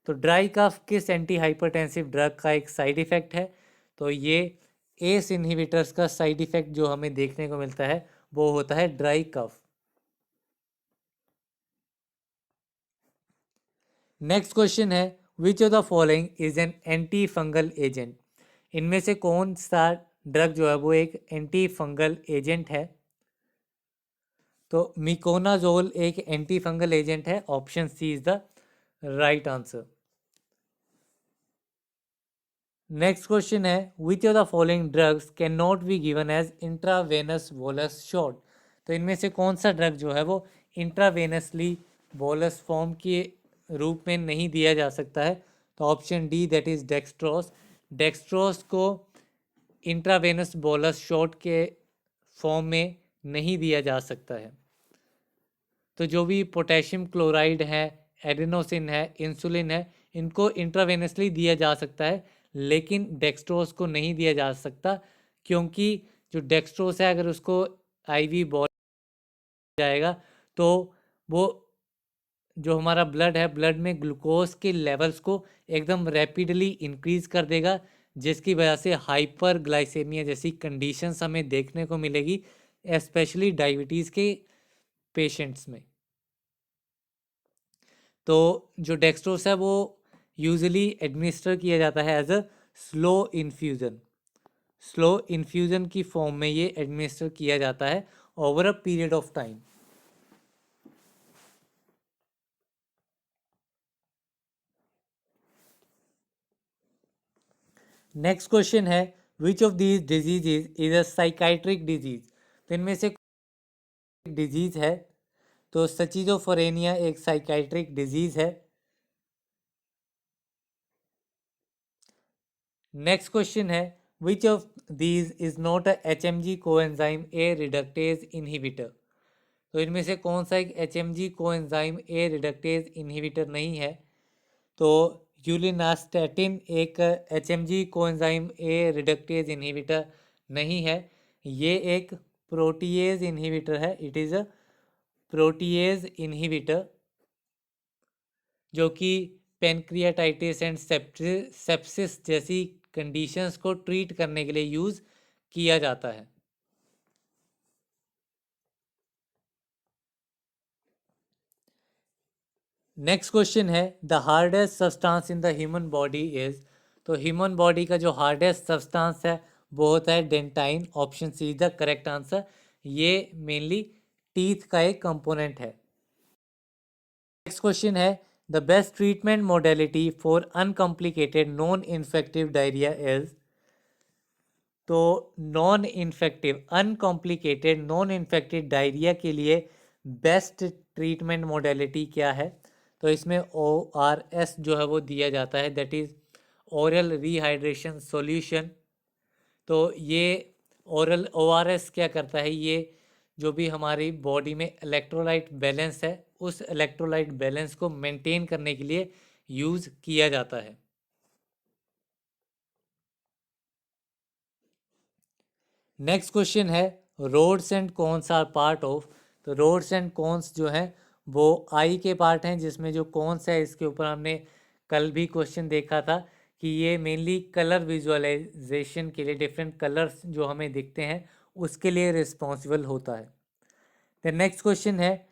तो ड्राई कफ किस एंटी हाइपरटेंसिव ड्रग का एक साइड इफेक्ट है। तो ये S inhibitors का side effect जो हमें देखने को मिलता है वो होता है ड्राई कफ। नेक्स्ट क्वेश्चन है which of the following is an anti fungal agent. इनमें से कौन सा ड्रग जो है वो एक एंटी फंगल एजेंट है। तो मिकोनाजोल एक एंटी फंगल एजेंट है। Option C is the right answer. Next question है which of the following drugs can not be given as intravenous bolus shot. तो इनमें से कौन सा ड्रग जो है वो इंट्रावेनसली बोलस फॉर्म के रूप में नहीं दिया जा सकता है। तो option D that is dextrose. Dextrose को इंट्रावेनस बोलस शॉट के फॉर्म में नहीं दिया जा सकता है। तो जो भी पोटेशियम क्लोराइड है, एडेनोसिन है, इंसुलिन है, इनको इंट्रावेनसली दिया जा सकता है लेकिन डेक्सट्रोस को नहीं दिया जा सकता, क्योंकि जो डेक्सट्रोस है अगर उसको आईवी बॉल जाएगा तो वो जो हमारा ब्लड है, ब्लड में ग्लूकोज के लेवल्स को एकदम रैपिडली इंक्रीज कर देगा, जिसकी वजह से हाइपर ग्लाइसेमिया जैसी कंडीशंस हमें देखने को मिलेगी, स्पेशली डायबिटीज़ के पेशेंट्स में। तो जो डेक्सट्रोस है वो यूजुअली एडमिनिस्टर किया जाता है as a slow infusion. Slow infusion की फॉर्म में ये एडमिनिस्टर किया जाता है over a period of time. Next question है which of these diseases is a psychiatric disease. तो इनमें से डिजीज है तो स्चिज़ोफ्रेनिया एक साइकाइट्रिक डिजीज है। नेक्स्ट क्वेश्चन है which of these is not a HMG coenzyme A reductase inhibitor. तो इनमें से कौन सा एक HMG coenzyme A reductase inhibitor नहीं है। तो यूलिनास्टैटिन एक HMG coenzyme A reductase inhibitor नहीं है। ये एक प्रोटीएज इनहिबिटर है। It is a protease inhibitor जो कि पेनक्रियाटाइटिस एंड सेप्सिस जैसी कंडीशंस को ट्रीट करने के लिए यूज़ किया जाता है। नेक्स्ट क्वेश्चन है the hardest substance in the human body is. तो ह्यूमन बॉडी का जो हार्डेस्ट सब्सटेंस है वो होता है dentine. Option C is the correct answer. ये मेनली टीथ का एक कंपोनेंट है। नेक्स्ट क्वेश्चन है the best treatment modality for uncomplicated non infective diarrhoea is. तो non infective uncomplicated non infected diarrhoea के लिए बेस्ट ट्रीटमेंट मोडेलिटी क्या है। तो इसमें ORS जो है वो दिया जाता है, that is oral rehydration solution. तो ये ओरल ORS क्या करता है, ये जो भी हमारी बॉडी में इलेक्ट्रोलाइट बैलेंस है उस इलेक्ट्रोलाइट बैलेंस को मेंटेन करने के लिए यूज़ किया जाता है। नेक्स्ट क्वेश्चन है rods and cones are part of. तो रोड्स एंड कॉन्स जो हैं वो आई के पार्ट हैं, जिसमें जो कॉन्स है इसके ऊपर हमने कल भी क्वेश्चन देखा था कि ये मेनली कलर विजुअलाइजेशन के लिए, डिफरेंट कलर्स जो हमें दिखते हैं उसके लिए रिस्पॉन्सिबल होता है। द नेक्स्ट क्वेश्चन है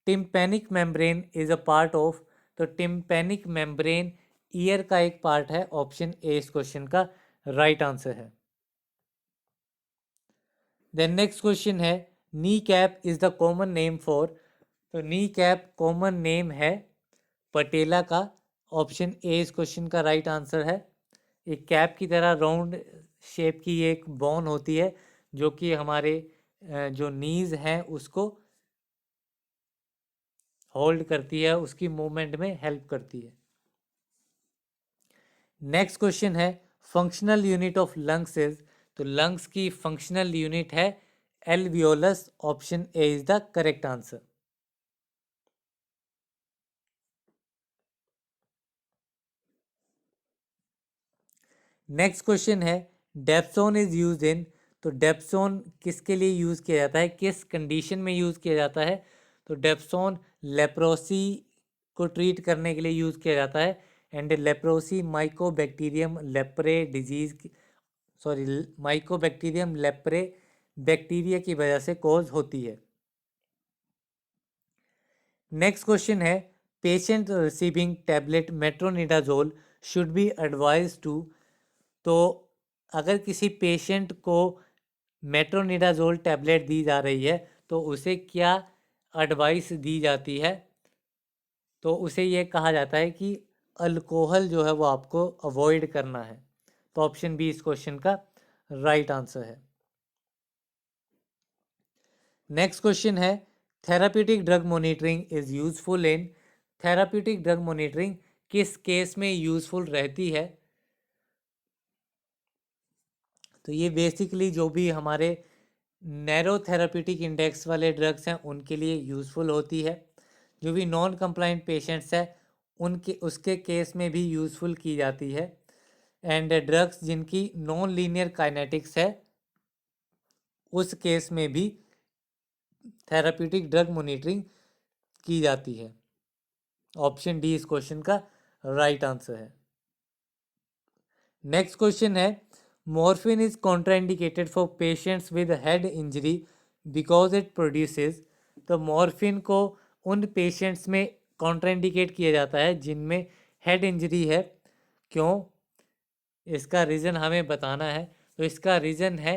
tympanic membrane is a part of. तो टिम्पैनिक मेम्ब्रेन ईयर का एक पार्ट है। ऑप्शन ए इस क्वेश्चन का राइट आंसर है। देन नेक्स्ट क्वेश्चन है knee cap is the common name for. तो नी कैप कॉमन नेम है पटेला का। ऑप्शन ए इस क्वेश्चन का राइट आंसर है। एक कैप की तरह राउंड शेप की एक बोन होती है जो कि हमारे जो नीज हैं उसको होल्ड करती है, उसकी मूवमेंट में हेल्प करती है। नेक्स्ट क्वेश्चन है functional unit of lungs is, तो लंग्स की फंक्शनल यूनिट है alveolus. Option A is the correct answer. Next question है डेप्सोन इज यूज इन, तो डेप्सोन किसके लिए यूज किया जाता है, किस कंडीशन में यूज किया जाता है। तो डेप्सोन लेप्रोसी को ट्रीट करने के लिए यूज किया जाता है। And leprosy mycobacterium leprae disease, sorry mycobacterium leprae bacteria की वजह से कॉज होती है। नेक्स्ट क्वेश्चन है patient receiving tablet metronidazole should be advise to, तो अगर किसी पेशेंट को मेट्रोनिडाजोल टैबलेट दी जा रही है तो उसे क्या एडवाइस दी जाती है। तो उसे ये कहा जाता है कि अल्कोहल जो है वो आपको अवॉइड करना है। तो ऑप्शन बी इस क्वेश्चन का राइट आंसर है। नेक्स्ट क्वेश्चन है therapeutic drug monitoring is useful in, therapeutic drug monitoring किस केस में यूजफुल रहती है। तो ये बेसिकली जो भी हमारे नैरो थेराप्यूटिक इंडेक्स वाले ड्रग्स हैं उनके लिए यूज़फुल होती है। जो भी नॉन कंप्लाइंट पेशेंट्स हैं उनके उसके केस में भी यूज़फुल की जाती है। एंड ड्रग्स जिनकी नॉन लीनियर काइनेटिक्स है उस केस में भी थेराप्यूटिक ड्रग मॉनिटरिंग की जाती है। ऑप्शन डी इस क्वेश्चन का राइट आंसर है। नेक्स्ट क्वेश्चन है morphine is contraindicated for patients with head injury because it produces, तो मॉर्फिन को उन पेशेंट्स में कॉन्ट्राइंडिकेट किया जाता है जिनमें हेड इंजरी है। क्यों, इसका रीज़न हमें बताना है। तो इसका रीज़न है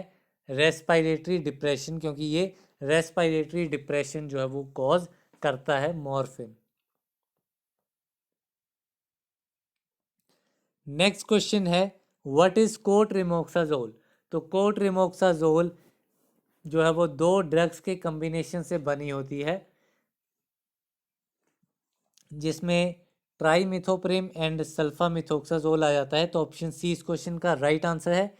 रेस्पिरेटरी डिप्रेशन, क्योंकि ये रेस्पिरेटरी डिप्रेशन जो है वो कॉज करता है मॉर्फिन। नेक्स्ट क्वेश्चन है व्हाट इज कोट रिमोक्साजोल, तो कोट रिमोक्साजोल जो है वो दो ड्रग्स के कॉम्बिनेशन से बनी होती है जिसमें ट्राइमिथोप्रिम एंड सल्फामिथोक्साजोल आ जाता है। तो ऑप्शन सी इस क्वेश्चन का राइट आंसर है।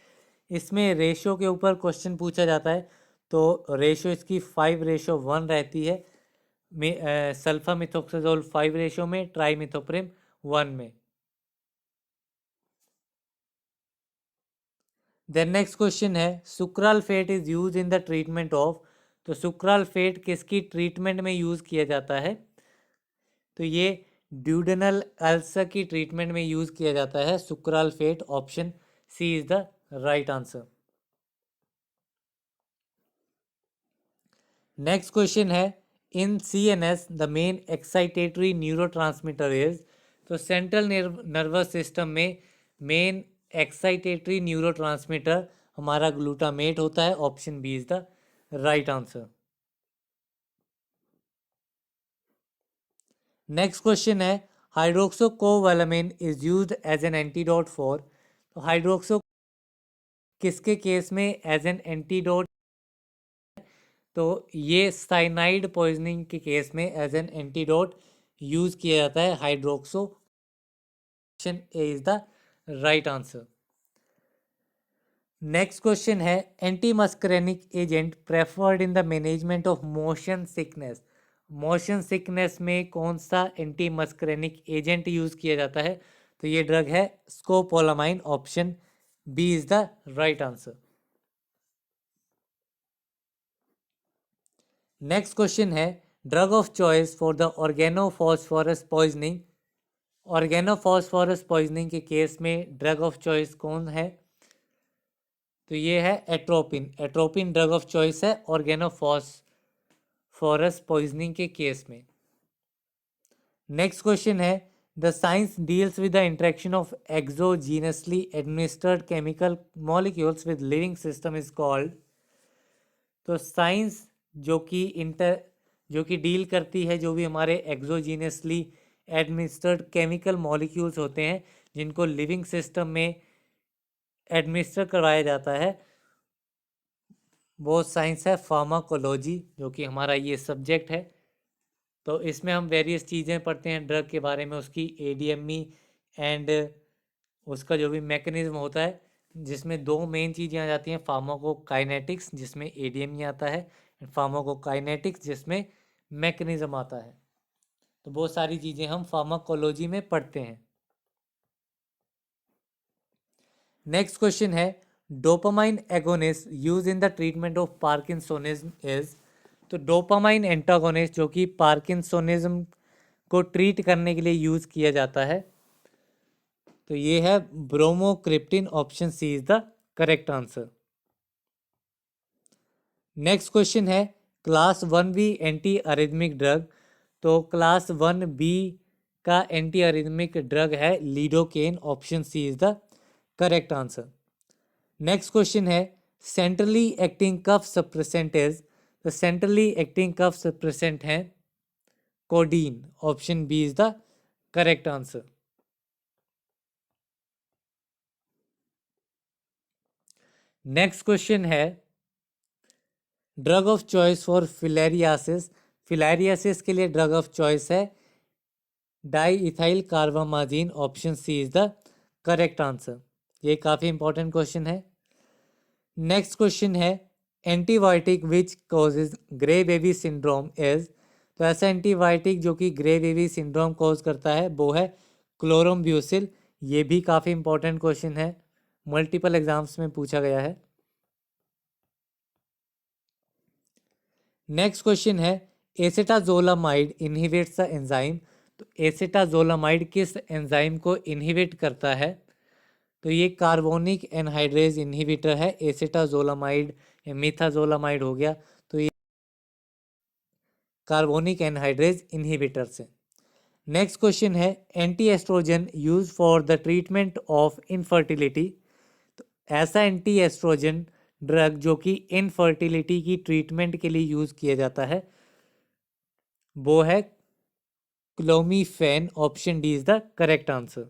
इसमें रेशो के ऊपर क्वेश्चन पूछा जाता है तो रेशो इसकी 5:1 रहती है। सल्फामिथोक्साजोल 5 रेशो में, ट्राइमिथोप्रिम 1 में। देन नेक्स्ट क्वेश्चन है sucralfate is use in the treatment of, तो सुक्राल फेट किसकी ट्रीटमेंट में यूज किया जाता है। तो ये ड्यूडेनल अल्सर की ट्रीटमेंट में यूज किया जाता है sucralfate. Option C is the right answer. Next question है in CNS the main excitatory neurotransmitter is, तो सेंट्रल नर्वस सिस्टम में मेन एक्साइटेटरी न्यूरोट्रांसमीटर हमारा ग्लूटामेट होता है। Option B is the right answer. Next question है hydroxocobalamin is used as an antidote for, तो hydroxo किसके case में as an antidote, तो ये साइनाइड पॉइजनिंग के केस में एज एन एंटीडोट यूज किया जाता है hydroxo. Option A is the right answer. Next question है anti muscarinic agent preferred in the management of motion sickness, motion sickness में कौन सा एंटी मस्करेनिक एजेंट यूज किया जाता है। तो ये ड्रग है scopolamine. Option B is the right answer. Next question है drug of choice for the organophosphorus poisoning, organophosphorus poisoning के केस में ड्रग ऑफ चॉइस कौन है। तो ये है atropine, atropine drug of choice है ऑर्गेनोफॉस्फोरस पॉइजनिंग के केस में। नेक्स्ट क्वेश्चन है the science deals with the interaction of exogenously administered chemical molecules with living system is called, तो साइंस जो कि जो कि डील करती है जो भी हमारे एक्सोजीनियसली एडमिनिस्टर्ड केमिकल मॉलिक्यूल्स होते हैं जिनको लिविंग सिस्टम में एडमिनिस्टर करवाया जाता है, वो साइंस है फार्माकोलॉजी, जो कि हमारा ये सब्जेक्ट है। तो इसमें हम वेरियस चीज़ें पढ़ते हैं ड्रग के बारे में, उसकी एडीएमई एंड उसका जो भी मैकेनिज्म होता है, जिसमें दो मेन चीज़ें आ जाती हैं, फार्माकोकाइनेटिक्स जिसमें एडीएमई आता है, एंड फार्माकोकाइनेटिक्स जिसमें मैकेनिज्म आता है। तो बहुत सारी चीज़ें हम फार्माकोलॉजी में पढ़ते हैं। नेक्स्ट क्वेश्चन है, dopamine agonist use in the treatment of parkinsonism is. तो डोपामाइन एंटागोनिस्ट जो कि पार्किंसोनिज्म को ट्रीट करने के लिए यूज किया जाता है, तो ये है bromocriptine, option C is the correct answer. Next question है, class 1B anti arrhythmic drug. तो क्लास 1B का एंटी अरिथमिक ड्रग है lidocaine, option C is the correct answer. Next question है, centrally acting cough suppressant is. तो centrally acting cough suppressant है codeine, option B is the correct answer. Next question है, drug of choice for filariasis. Filariasis के लिए drug of choice है di ethyl कार्बामाजिन, option C is the correct answer. ये काफ़ी important question है। Next question है, antibiotic which causes grey baby syndrome is. तो ऐसा एंटीबायोटिक जो कि ग्रे बेबी सिंड्रोम कॉज करता है वो है क्लोरम्ब्यूसिल। ये भी काफ़ी इंपॉर्टेंट क्वेश्चन है, मल्टीपल एग्जाम्स में पूछा गया है। नेक्स्ट क्वेश्चन है, एसिटाजोलामाइड इनहिबिट्स द एंजाइम। तो एसिटाजोलामाइड किस एंजाइम को इनहिबिट करता है? तो ये कार्बोनिक एनहाइड्रेज इनहिबिटर है एसिटाजोलामाइड या मीथाजोलामाइड हो गया, तो ये कार्बोनिक एनहाइड्रेज इनहिबिटर से। नेक्स्ट क्वेश्चन है, anti estrogen use for the treatment of infertility. तो ऐसा एंटी एस्ट्रोजन ड्रग जो कि इनफर्टिलिटी की ट्रीटमेंट के लिए यूज किया जाता है वो है clomiphene, option D is the correct answer.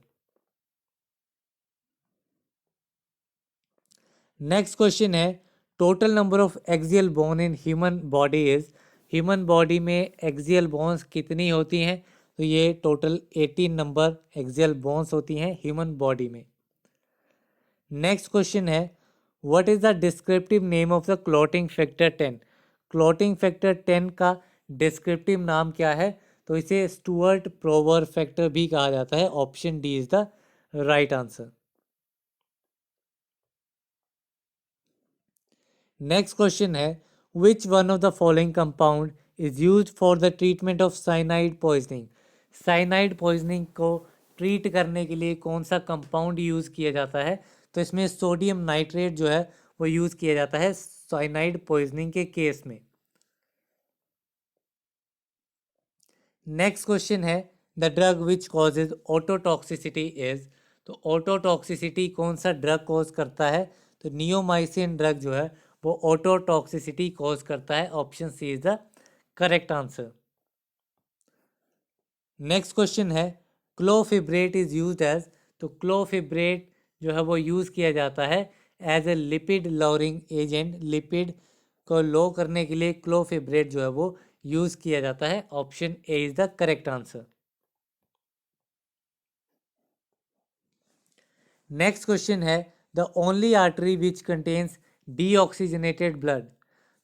Next question है, total number of axial bone in human body is. Human body में एक्सियल बोन्स कितनी होती हैं? तो ये टोटल 18 नंबर एक्सियल बोन्स होती हैं ह्यूमन बॉडी में। नेक्स्ट क्वेश्चन है, what is the descriptive name of the clotting factor 10। Clotting factor 10 का डिस्क्रिप्टिव नाम क्या है? तो इसे स्टुअर्ट प्रोवर फैक्टर भी कहा जाता है, option D is the right answer. Next question है, which one of the following compound is use for the treatment of cyanide poisoning. Cyanide poisoning को ट्रीट करने के लिए कौन सा कंपाउंड यूज़ किया जाता है? तो इसमें सोडियम नाइट्रेट जो है वो यूज़ किया जाता है साइनाइड पॉइजनिंग के केस में। नेक्स्ट क्वेश्चन है, the drug which causes ototoxicity is. तो ऑटोटॉक्सिसिटी कौन सा ड्रग कॉज करता है? तो नियोमाइसिन ड्रग जो है वो ऑटोटॉक्सिसिटी कॉज करता है, option C is the correct answer. Next question है, क्लोफिब्रेट इज यूज्ड एज। तो क्लोफिब्रेट जो है वो यूज़ किया जाता है as a lipid lowering agent. Lipid को लो करने के लिए क्लोफिब्रेट जो है वो यूज़ किया जाता है, option A is the correct answer. Next question है, the only artery which contains deoxygenated blood.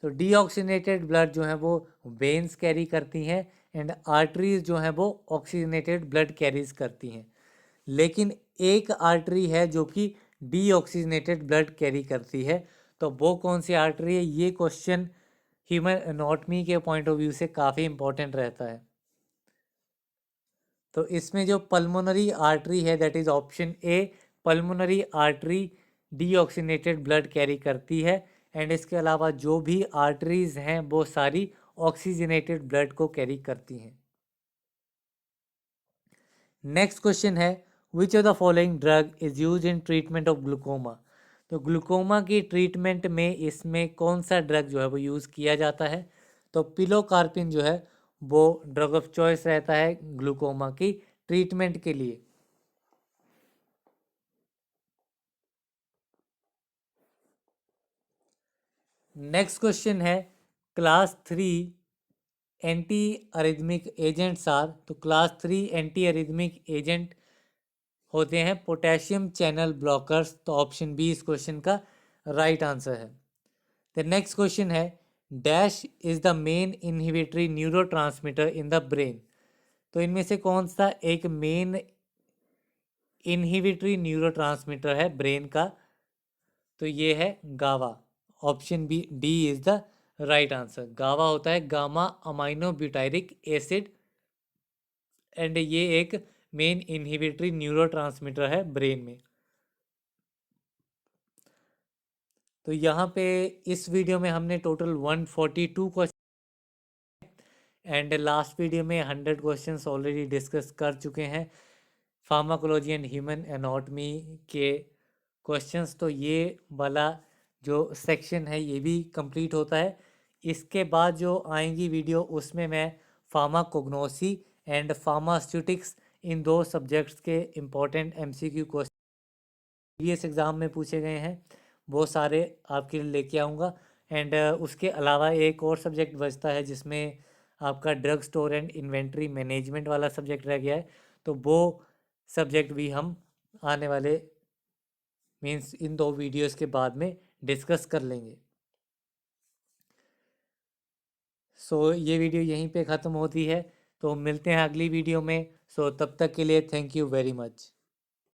तो डीऑक्सीजनेटेड ब्लड जो है वो वेन्स कैरी करती हैं एंड आर्टरीज जो है वो ऑक्सीजनेटेड ब्लड कैरीज करती हैं। लेकिन एक आर्टरी है जो कि डीऑक्सीजनेटेड ब्लड कैरी करती है, तो वो कौन सी आर्टरी है? ये क्वेश्चन ह्यूमन एनाटॉमी के पॉइंट ऑफ व्यू से काफ़ी इंपॉर्टेंट रहता है। तो इसमें जो पल्मोनरी आर्टरी है that is option A, pulmonary artery deoxygenated blood carry करती है एंड इसके अलावा जो भी आर्टरीज हैं वो सारी ऑक्सीजनेटेड ब्लड को कैरी करती हैं। नेक्स्ट क्वेश्चन है, which of the following drug is use in treatment of glaucoma. तो ग्लूकोमा की ट्रीटमेंट में इसमें कौन सा ड्रग जो है वो यूज़ किया जाता है? तो पिलोकार्पिन जो है वो ड्रग ऑफ चॉइस रहता है ग्लूकोमा की ट्रीटमेंट के लिए। नेक्स्ट क्वेश्चन है class 3 anti arrhythmic agents are, तो क्लास 3 एंटी अरिथमिक एजेंट होते हैं पोटेशियम चैनल ब्लॉकर्स, तो ऑप्शन बी इस क्वेश्चन का राइट आंसर है। द नेक्स्ट क्वेश्चन है dash is the main inhibitory neurotransmitter in the brain, तो इनमें से कौन सा एक मेन इनहिबिटरी न्यूरोट्रांसमीटर है ब्रेन का, तो ये है गावा। Option B D is the right answer. गावा होता है gamma amino butyric acid and ये एक मेन इनहिबिटरी न्यूरोट्रांसमीटर है ब्रेन में। तो यहाँ पे इस वीडियो में हमने total 142 question and last video में 100 क्वेश्चंस ऑलरेडी डिस्कस कर चुके हैं फार्माकोलॉजी एंड ह्यूमन एनाटॉमी के क्वेश्चंस। तो ये वाला जो सेक्शन है ये भी कंप्लीट होता है। इसके बाद जो आएंगी वीडियो उसमें मैं फार्माकोग्नोसी एंड फार्मास्यूटिक्स इन दो सब्जेक्ट्स के important MCQ question previous exam में पूछे गए हैं वो सारे आपके लिए लेके आऊँगा। एंड उसके अलावा एक और सब्जेक्ट बचता है जिसमें आपका drug store and inventory management वाला सब्जेक्ट रह गया है, तो वो सब्जेक्ट भी हम आने वाले मीन्स इन दो वीडियोस के बाद में डिस्कस कर लेंगे। सो ये वीडियो यहीं पे ख़त्म होती है, तो मिलते हैं अगली वीडियो में। सो तब तक के लिए थैंक यू वेरी मच।